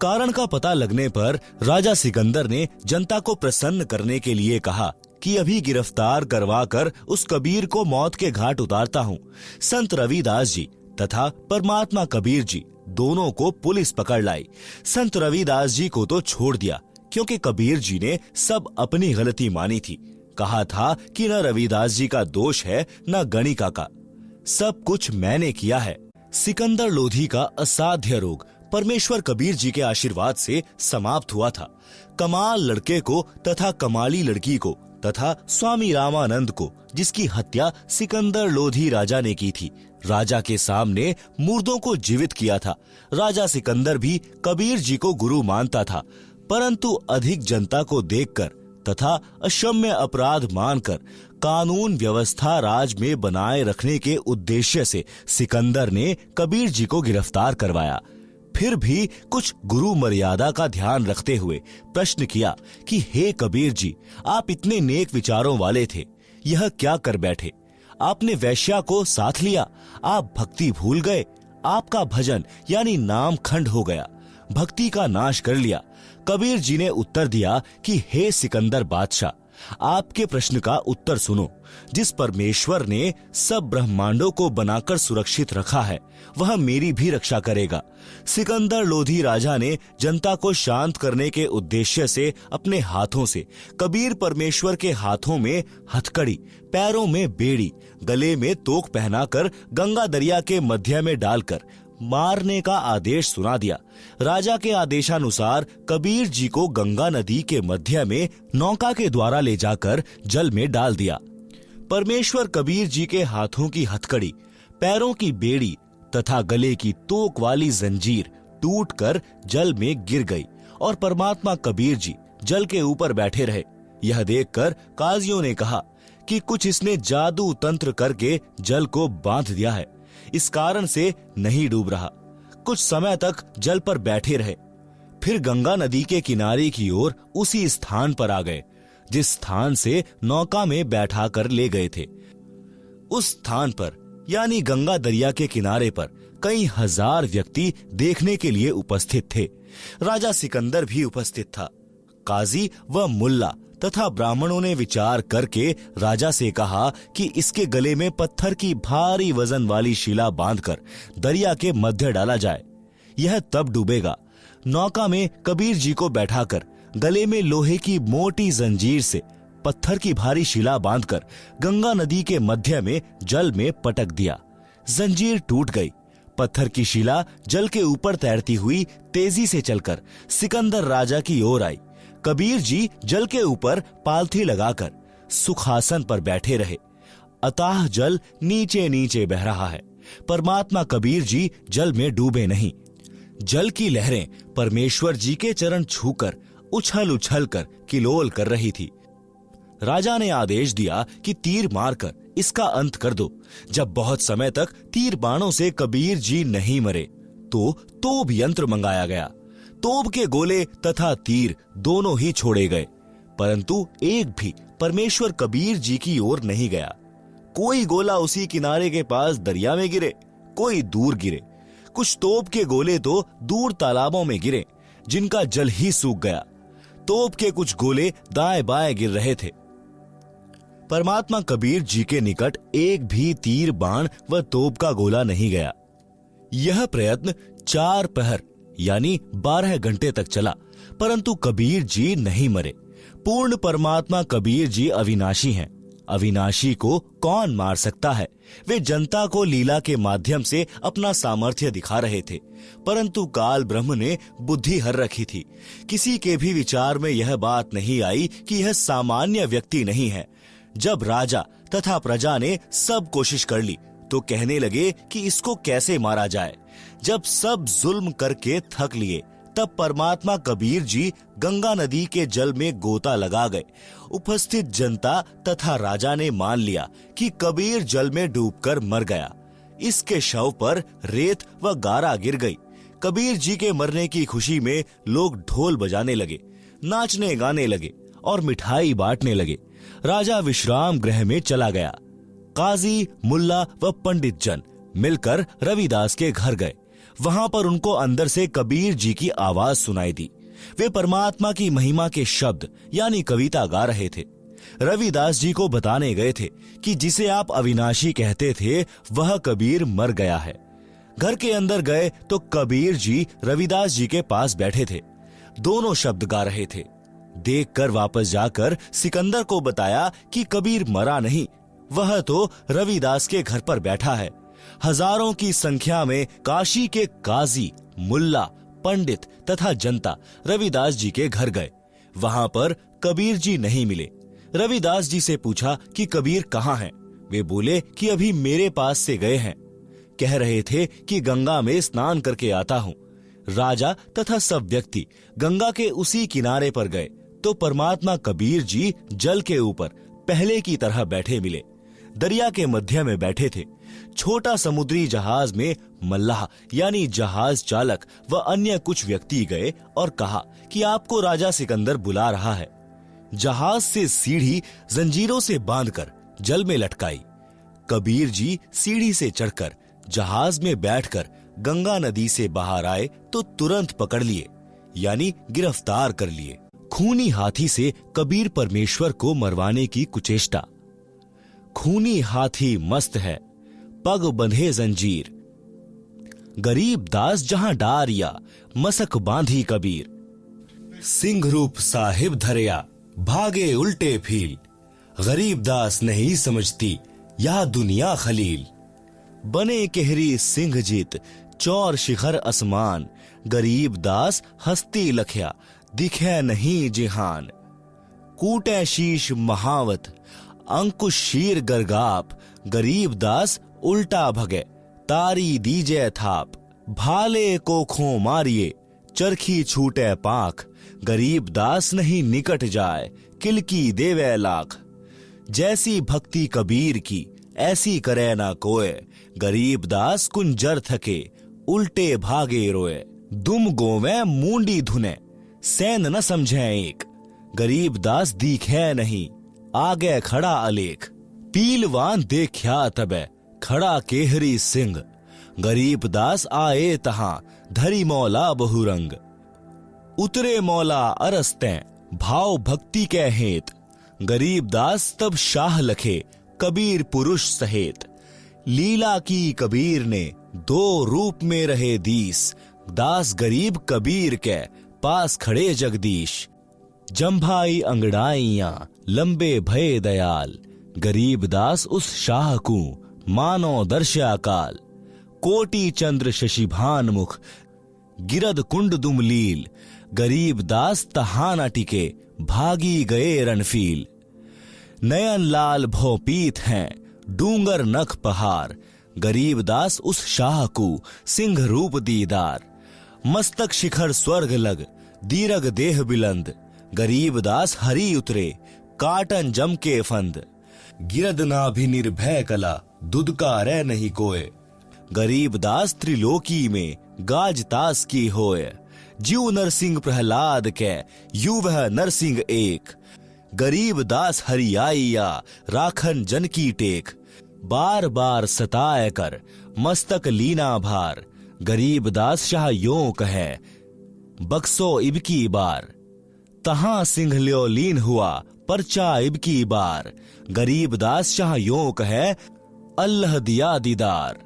कारण का पता लगने पर राजा सिकंदर ने जनता को प्रसन्न करने के लिए कहा कि अभी गिरफ्तार करवाकर उस कबीर को मौत के घाट उतारता हूँ। संत रविदास जी तथा परमात्मा कबीर जी दोनों को पुलिस पकड़ लाई। संत रविदास जी को तो छोड़ दिया, क्योंकि कबीर जी ने सब अपनी गलती मानी थी। कहा था कि न रविदास जी का दोष है न गणिका का, सब कुछ मैंने किया है। सिकंदर लोधी का असाध्य रोग परमेश्वर कबीर जी के आशीर्वाद से समाप्त हुआ था। कमाल लड़के को तथा कमाली लड़की को तथा स्वामी रामानंद को, जिसकी हत्या सिकंदर लोधी राजा ने की थी, राजा के सामने मुर्दों को जीवित किया था। राजा सिकंदर भी कबीर जी को गुरु मानता था, परंतु अधिक जनता को देखकर तथा अक्षम्य अपराध मानकर कानून व्यवस्था राज में बनाए रखने के उद्देश्य से सिकंदर ने कबीर जी को गिरफ्तार करवाया। फिर भी कुछ गुरु मर्यादा का ध्यान रखते हुए प्रश्न किया कि हे कबीर जी, आप इतने नेक विचारों वाले थे, यह क्या कर बैठे? आपने वैश्या को साथ लिया, आप भक्ति भूल गए, आपका भजन यानी नाम खंड हो गया, भक्ति का नाश कर लिया। कबीर जी ने उत्तर दिया कि हे सिकंदर बादशाह, आपके प्रश्न का उत्तर सुनो। जिस परमेश्वर ने सब ब्रह्मांडों को बनाकर सुरक्षित रखा है, वह मेरी भी रक्षा करेगा। सिकंदर लोधी राजा ने जनता को शांत करने के उद्देश्य से अपने हाथों से कबीर परमेश्वर के हाथों में हथकड़ी, पैरों में बेड़ी, गले में तोक पहनाकर गंगा दरिया के मध्य में डालकर मारने का आदेश सुना दिया। राजा के आदेशानुसार कबीर जी को गंगा नदी के मध्य में नौका के द्वारा ले जाकर जल में डाल दिया। परमेश्वर कबीर जी के हाथों की हथकड़ी, पैरों की बेड़ी तथा गले की तोक वाली जंजीर टूटकर जल में गिर गई और परमात्मा कबीर जी जल के ऊपर बैठे रहे। यह देखकर काजियों ने कहा कि कुछ इसने जादू तंत्र करके जल को बांध दिया है, इस कारण से नहीं डूब रहा। कुछ समय तक जल पर बैठे रहे, फिर गंगा नदी के किनारे की ओर उसी स्थान पर आ गए जिस स्थान से नौका में बैठा कर ले गए थे। उस स्थान पर यानी गंगा दरिया के किनारे पर कई हजार व्यक्ति देखने के लिए उपस्थित थे। राजा सिकंदर भी उपस्थित था। काजी व मुल्ला तथा ब्राह्मणों ने विचार करके राजा से कहा कि इसके गले में पत्थर की भारी वजन वाली शिला बांधकर दरिया के मध्य डाला जाए, यह तब डूबेगा। नौका में कबीर जी को बैठाकर गले में लोहे की मोटी जंजीर से पत्थर की भारी शिला बांधकर गंगा नदी के मध्य में जल में पटक दिया। जंजीर टूट गई। पत्थर की शिला जल के ऊपर तैरती हुई तेजी से चलकर सिकंदर राजा की ओर आई। कबीर जी जल के ऊपर पालथी लगाकर सुखासन पर बैठे रहे। अताह जल नीचे नीचे बह रहा है। परमात्मा कबीर जी जल में डूबे नहीं। जल की लहरें परमेश्वर जी के चरण छूकर उछल उछल कर किलोल कर रही थी। राजा ने आदेश दिया कि तीर मारकर इसका अंत कर दो। जब बहुत समय तक तीर बाणों से कबीर जी नहीं मरे तो तोप यंत्र मंगाया गया। तोप के गोले तथा तीर दोनों ही छोड़े गए, परंतु एक भी परमेश्वर कबीर जी की ओर नहीं गया। कोई गोला उसी किनारे के पास दरिया में गिरे, कोई दूर गिरे। कुछ तोप के गोले तो दूर तालाबों में गिरे जिनका जल ही सूख गया। तोप के कुछ गोले दाएं बाएं गिर रहे थे। परमात्मा कबीर जी के निकट एक भी तीर बाण व तोप का गोला नहीं गया। यह प्रयत्न 4 पहर यानी 12 घंटे तक चला, परंतु कबीर जी नहीं मरे। पूर्ण परमात्मा कबीर जी अविनाशी हैं। अविनाशी को कौन मार सकता है? वे जनता को लीला के माध्यम से अपना सामर्थ्य दिखा रहे थे, परंतु काल ब्रह्म ने बुद्धि हर रखी थी। किसी के भी विचार में यह बात नहीं आई कि यह सामान्य व्यक्ति नहीं है। जब राजा तथा प्रजा ने सब कोशिश कर ली तो कहने लगे कि इसको कैसे मारा जाए। जब सब जुल्म करके थक लिए तब परमात्मा कबीर जी गंगा नदी के जल में गोता लगा गए। उपस्थित जनता तथा राजा ने मान लिया कि कबीर जल में डूबकर मर गया। इसके शव पर रेत व गारा गिर गई। कबीर जी के मरने की खुशी में लोग ढोल बजाने लगे, नाचने गाने लगे और मिठाई बांटने लगे। राजा विश्राम गृह में चला गया। काजी, मुल्ला व पंडित जन मिलकर रविदास के घर गए। वहां पर उनको अंदर से कबीर जी की आवाज सुनाई दी। वे परमात्मा की महिमा के शब्द यानी कविता गा रहे थे। रविदास जी को बताने गए थे कि जिसे आप अविनाशी कहते थे वह कबीर मर गया है। घर के अंदर गए तो कबीर जी रविदास जी के पास बैठे थे। दोनों शब्द गा रहे थे। देखकर वापस जाकर सिकंदर को बताया कि कबीर मरा नहीं, वह तो रविदास के घर पर बैठा है। हजारों की संख्या में काशी के काजी, मुल्ला, पंडित तथा जनता रविदास जी के घर गए। वहां पर कबीर जी नहीं मिले। रविदास जी से पूछा कि कबीर कहाँ हैं? वे बोले कि अभी मेरे पास से गए हैं। कह रहे थे कि गंगा में स्नान करके आता हूँ। राजा तथा सब व्यक्ति गंगा के उसी किनारे पर गए तो परमात्मा कबीर जी जल के ऊपर पहले की तरह बैठे मिले। दरिया के मध्य में बैठे थे। छोटा समुद्री जहाज में मल्लाह यानी जहाज चालक व अन्य कुछ व्यक्ति गए और कहा कि आपको राजा सिकंदर बुला रहा है। जहाज से सीढ़ी जंजीरों से बांधकर जल में लटकाई। कबीर जी सीढ़ी से चढ़कर जहाज में बैठकर गंगा नदी से बाहर आए तो तुरंत पकड़ लिए यानी गिरफ्तार कर लिए। खूनी हाथी से कबीर परमेश्वर को मरवाने की कुचेष्टा। खूनी हाथी मस्त है, पग बंधे जंजीर। गरीब दास जहां डारिया, मसक बांधी कबीर। सिंह रूप साहिब धरया, भागे उल्टे फील। गरीब दास नहीं समझती यह दुनिया खलील। बने केहरी सिंह जीत, चौर शिखर असमान। गरीब दास हस्ती लखया, दिखे नहीं जिहान। कूटे शीश महावत, अंकुश शीर गरगाप। गरीब दास उल्टा भगे, तारी दीजे थाप। भाले को खो मारिए, चरखी छूटे पाख। गरीब दास नहीं निकट जाए, किलकी देवे लाख। जैसी भक्ति कबीर की, ऐसी करे ना कोय। गरीब दास कुंजर थके, उल्टे भागे रोए। दुम गोवे मूंडी धुने, सैन न समझे एक। गरीब दास दिखे नहीं, आगे खड़ा अलेख। पीलवान देखा तबे, खड़ा केहरी सिंह। गरीब दास आए तहां, धरी मौला बहुरंग। उतरे मौला अरस्ते, भाव भक्ति के हेत। गरीब दास तब शाह लखे, कबीर पुरुष सहेत। लीला की कबीर ने, दो रूप में रहे दीस। दास गरीब कबीर के, पास खड़े जगदीश। जंभाई अंगड़ाइयां, लंबे भय दयाल। गरीब दास उस शाह को, मानो दर्शा काल। कोटि चंद्र शशिभान मुख, गिरद कुंड दुमलील। गरीब दास तहां न टिके, भागी गए रणफील। नयन लाल भोपीत हैं, डूंगर नख पहाड़। गरीब दास उस शाह को, सिंह रूप दीदार। मस्तक शिखर स्वर्ग लग, दीरग देह बिलंद। गरीब दास हरि उतरे, काटन जम के फंद। गिरद नाभि निर्भय कला, दुदकारे नहीं कोय। गरीब दास त्रिलोकी में, गाज तास की होय। जीव नरसिंह प्रहलाद के, यू वह नरसिंह एक। गरीब दास हरियाइया, राखन जन की टेक। बार बार सताए कर, मस्तक लीना भार। गरीब दास शाह यों कहे, बक्सो इब की बार। तहां सिंह ल्यो लीन हुआ, परचा इब की बार। गरीब दास शाह यों कहे, अल्लाह दिया दीदार।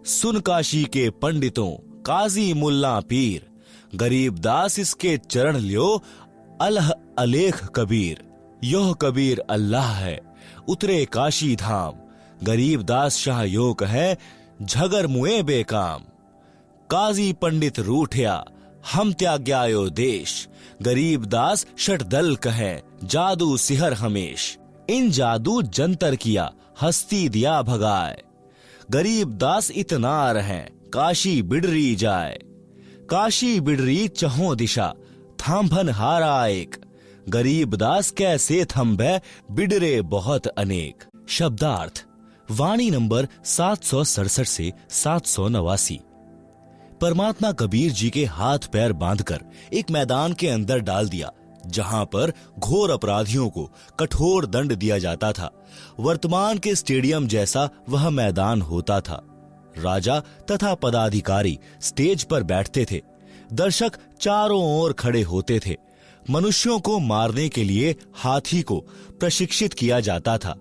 सुन काशी के पंडितों, काजी मुल्ला पीर। गरीब दास इसके चरण लियो, अल्लाह अलेख कबीर। योह कबीर अल्लाह है, उतरे काशी धाम। गरीब दास शाह यो कहे, झगर मुए बेकाम। काजी पंडित रूठया, हम त्याग्यायो देश। गरीब दास षटदल कहे, जादू सिहर हमेश। इन जादू जंतर किया, हस्ती दिया भगाए। गरीब दास इतना रहे, काशी बिडरी जाए। काशी बिडरी चहों दिशा, थांभन हारा एक। गरीब दास कैसे थंभे, बिडरे बहुत अनेक। शब्दार्थ। वाणी नंबर 767 से 789। परमात्मा कबीर जी के हाथ पैर बांधकर एक मैदान के अंदर डाल दिया, जहां पर घोर अपराधियों को कठोर दंड दिया जाता था। वर्तमान के स्टेडियम जैसा वह मैदान होता था। राजा तथा पदाधिकारी स्टेज पर बैठते थे। दर्शक चारों ओर खड़े होते थे। मनुष्यों को मारने के लिए हाथी को प्रशिक्षित किया जाता था।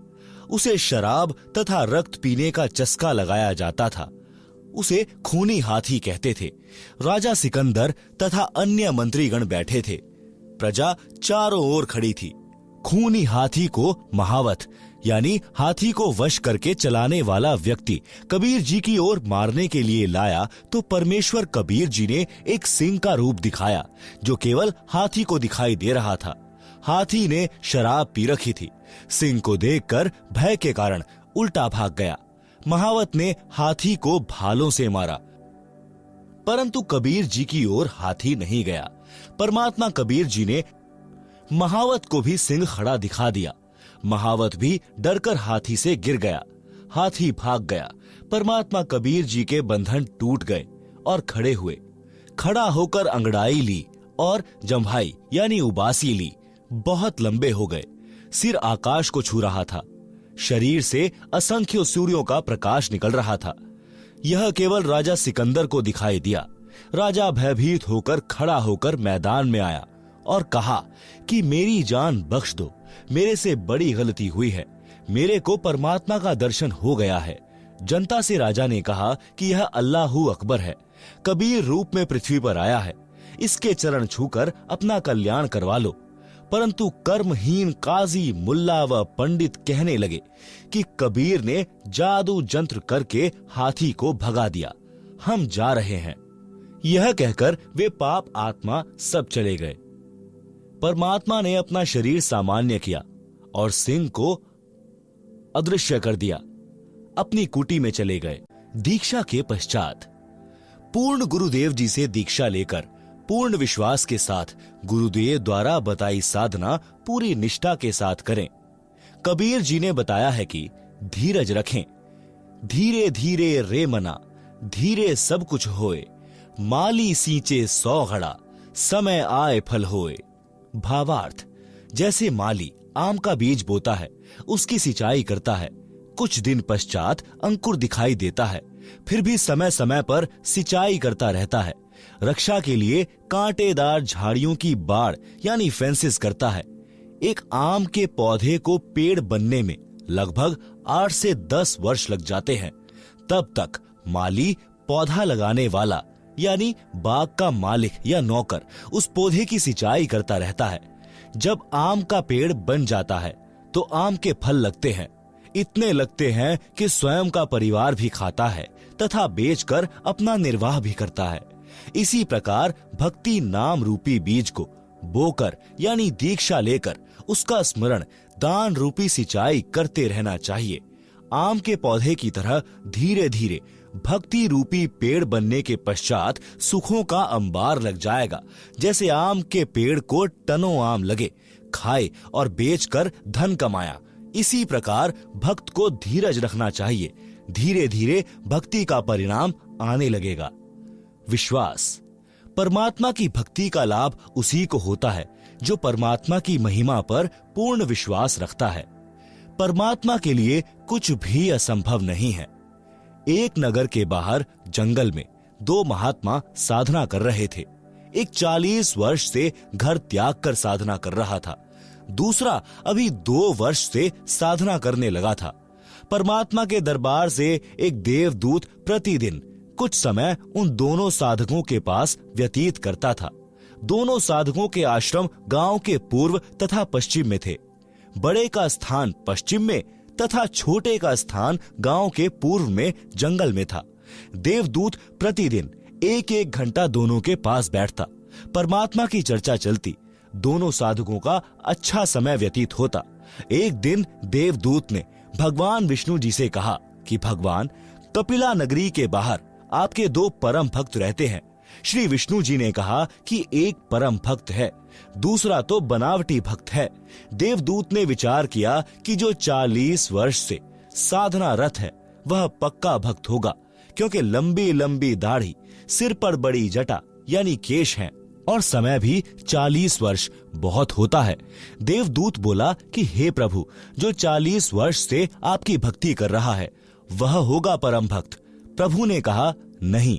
उसे शराब तथा रक्त पीने का चस्का लगाया जाता था। उसे खूनी हाथी कहते थे। राजा सिकंदर तथा अन्य मंत्रीगण बैठे थे। प्रजा चारों ओर खड़ी थी। खूनी हाथी को महावत यानी हाथी को वश करके चलाने वाला व्यक्ति कबीर जी की ओर मारने के लिए लाया तो परमेश्वर कबीर जी ने एक सिंह का रूप दिखाया जो केवल हाथी को दिखाई दे रहा था। हाथी ने शराब पी रखी थी। सिंह को देखकर भय के कारण उल्टा भाग गया। महावत ने हाथी को भालों से मारा, परंतु कबीर जी की ओर हाथी नहीं गया। परमात्मा कबीर जी ने महावत को भी सिंह खड़ा दिखा दिया। महावत भी डरकर हाथी से गिर गया। हाथी भाग गया। परमात्मा कबीर जी के बंधन टूट गए और खड़े हुए। खड़ा होकर अंगड़ाई ली और जंभाई यानी उबासी ली। बहुत लंबे हो गए। सिर आकाश को छू रहा था। शरीर से असंख्य सूर्यों का प्रकाश निकल रहा था। यह केवल राजा सिकंदर को दिखाई दिया। राजा भयभीत होकर खड़ा होकर मैदान में आया। और कहा कि मेरी जान बख्श दो, मेरे से बड़ी गलती हुई है, मेरे को परमात्मा का दर्शन हो गया है। जनता से राजा ने कहा कि यह अल्लाहू अकबर है, कबीर रूप में पृथ्वी पर आया है, इसके चरण छूकर अपना कल्याण करवा लो। परंतु कर्महीन काजी, मुल्ला व पंडित कहने लगे कि कबीर ने जादू जंत्र करके हाथी को भगा दिया, हम जा रहे हैं। यह कहकर वे पाप आत्मा सब चले गए। परमात्मा ने अपना शरीर सामान्य किया और सिंह को अदृश्य कर दिया, अपनी कुटी में चले गए। दीक्षा के पश्चात पूर्ण गुरुदेव जी से दीक्षा लेकर पूर्ण विश्वास के साथ गुरुदेव द्वारा बताई साधना पूरी निष्ठा के साथ करें। कबीर जी ने बताया है कि धीरज रखें, धीरे धीरे रे मना, धीरे सब कुछ होए, माली सींचे 100 घड़ा, समय आए फल होए। भावार्थ, जैसे माली आम का बीज बोता है, उसकी सिंचाई करता है, कुछ दिन पश्चात अंकुर दिखाई देता है, फिर भी समय समय पर सिंचाई करता रहता है। रक्षा के लिए कांटेदार झाड़ियों की बाड़ यानी फेंसेस करता है। एक आम के पौधे को पेड़ बनने में लगभग 8 से 10 वर्ष लग जाते हैं। तब तक माली पौधा लगाने वाला यानी बाग का मालिक या नौकर उस पौधे की सिंचाई करता रहता है। जब आम का पेड़ बन जाता है तो आम के फल लगते हैं, इतने लगते हैं कि स्वयं का परिवार भी खाता है तथा बेचकर अपना निर्वाह भी करता है। इसी प्रकार भक्ति नाम रूपी बीज को बोकर यानी दीक्षा लेकर उसका स्मरण दान रूपी सिंचाई करते रहना चाहिए। आम के पौधे की तरह धीरे धीरे भक्ति रूपी पेड़ बनने के पश्चात सुखों का अंबार लग जाएगा। जैसे आम के पेड़ को टनों आम लगे, खाए और बेचकर धन कमाया, इसी प्रकार भक्त को धीरज रखना चाहिए। धीरे धीरे भक्ति का परिणाम आने लगेगा। विश्वास, परमात्मा की भक्ति का लाभ उसी को होता है जो परमात्मा की महिमा पर पूर्ण विश्वास रखता है। परमात्मा के लिए कुछ भी असंभव नहीं है। एक नगर के बाहर जंगल में 2 महात्मा साधना कर रहे थे। एक 40 वर्ष से घर त्याग कर साधना कर रहा था, दूसरा अभी 2 वर्ष से साधना करने लगा था। परमात्मा के दरबार से एक देवदूत प्रतिदिन कुछ समय उन दोनों साधकों के पास व्यतीत करता था। दोनों साधकों के आश्रम गांव के पूर्व तथा पश्चिम में थे। बड़े का स्थान पश्चिम में तथा छोटे का स्थान गांव के पूर्व में जंगल में था। देवदूत प्रतिदिन 1-1 घंटा दोनों के पास बैठता, परमात्मा की चर्चा चलती, दोनों साधकों का अच्छा समय व्यतीत होता। एक दिन देवदूत ने भगवान विष्णु जी से कहा कि भगवान, कपिला नगरी के बाहर आपके 2 परम भक्त रहते हैं। श्री विष्णु जी ने कहा कि एक परम भक्त है, दूसरा तो बनावटी भक्त है। देवदूत ने विचार किया कि जो 40 वर्ष से साधना रत है वह पक्का भक्त होगा, क्योंकि लंबी लंबी दाढ़ी, सिर पर बड़ी जटा यानी केश हैं और समय भी 40 वर्ष बहुत होता है। देवदूत बोला कि हे प्रभु, जो 40 वर्ष से आपकी भक्ति कर रहा है वह होगा परम भक्त। प्रभु ने कहा नहीं,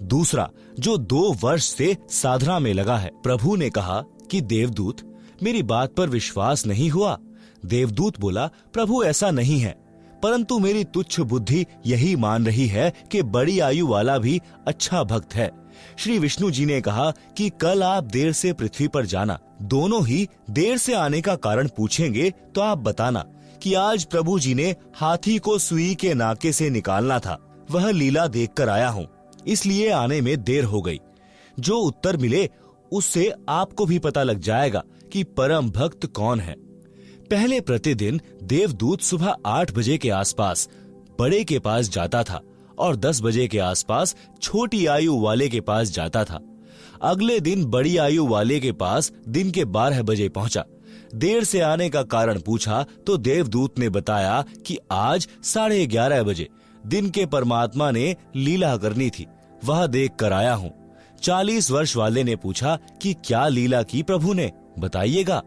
दूसरा जो 2 वर्ष से साधना में लगा है। प्रभु ने कहा कि देवदूत, मेरी बात पर विश्वास नहीं हुआ। देवदूत बोला, प्रभु ऐसा नहीं है, परंतु मेरी तुच्छ बुद्धि यही मान रही है कि बड़ी आयु वाला भी अच्छा भक्त है। श्री विष्णु जी ने कहा कि कल आप देर से पृथ्वी पर जाना, दोनों ही देर से आने का कारण पूछेंगे तो आप बताना कि आज प्रभु जी ने हाथी को सुई के नाके से निकालना था, वह लीला देखकर आया हूँ, इसलिए आने में देर हो गई। जो उत्तर मिले उससे आपको भी पता लग जाएगा कि परम भक्त कौन है। पहले प्रतिदिन देवदूत सुबह 8 बजे के आसपास बड़े के पास जाता था और 10 बजे के आसपास छोटी आयु वाले के पास जाता था। अगले दिन बड़ी आयु वाले के पास दिन के 12 बजे पहुंचा। देर से आने का कारण पूछा तो देवदूत ने बताया कि आज 11:30 बजे दिन के परमात्मा ने लीला करनी थी, वह देख कर आया हूँ। 40 वर्ष वाले ने पूछा कि क्या लीला की प्रभु ने, बताइएगा।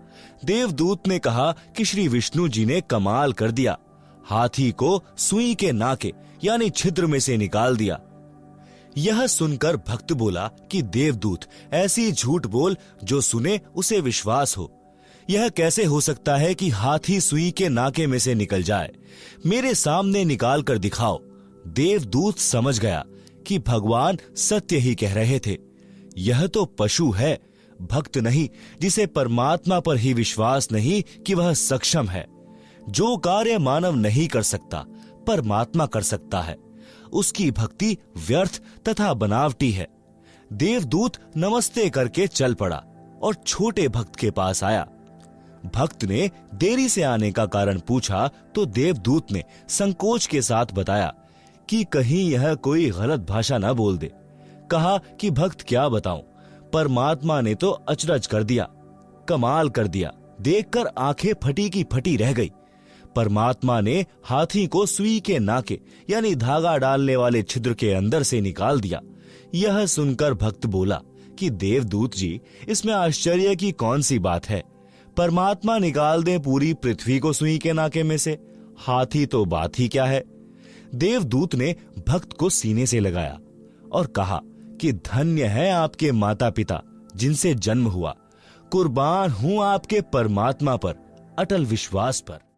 देवदूत ने कहा कि श्री विष्णु जी ने कमाल कर दिया, हाथी को सुई के नाके यानी छिद्र में से निकाल दिया। यह सुनकर भक्त बोला कि देवदूत, ऐसी झूठ बोल जो सुने उसे विश्वास हो। यह कैसे हो सकता है कि हाथी सुई के नाके में से निकल जाए? मेरे सामने निकाल कर दिखाओ। देवदूत समझ गया कि भगवान सत्य ही कह रहे थे। यह तो पशु है, भक्त नहीं, जिसे परमात्मा पर ही विश्वास नहीं कि वह सक्षम है। जो कार्य मानव नहीं कर सकता, परमात्मा कर सकता है। उसकी भक्ति व्यर्थ तथा बनावटी है। देवदूत नमस्ते करके चल पड़ा और छोटे भक्त के पास आया। भक्त ने देरी से आने का कारण पूछा तो देवदूत ने संकोच के साथ बताया कि कहीं यह कोई गलत भाषा न बोल दे। कहा कि भक्त क्या बताऊं, परमात्मा ने तो अचरज कर दिया, कमाल कर दिया। देखकर आंखें फटी की फटी रह गई। परमात्मा ने हाथी को सुई के नाके यानी धागा डालने वाले छिद्र के अंदर से निकाल दिया। यह सुनकर भक्त बोला कि देवदूत जी, इसमें आश्चर्य की कौन सी बात है? परमात्मा निकाल दे पूरी पृथ्वी को सुई के नाके में से, हाथी तो बात ही क्या है। देवदूत ने भक्त को सीने से लगाया और कहा कि धन्य है आपके माता पिता जिनसे जन्म हुआ। कुर्बान हूं आपके परमात्मा पर, अटल विश्वास पर।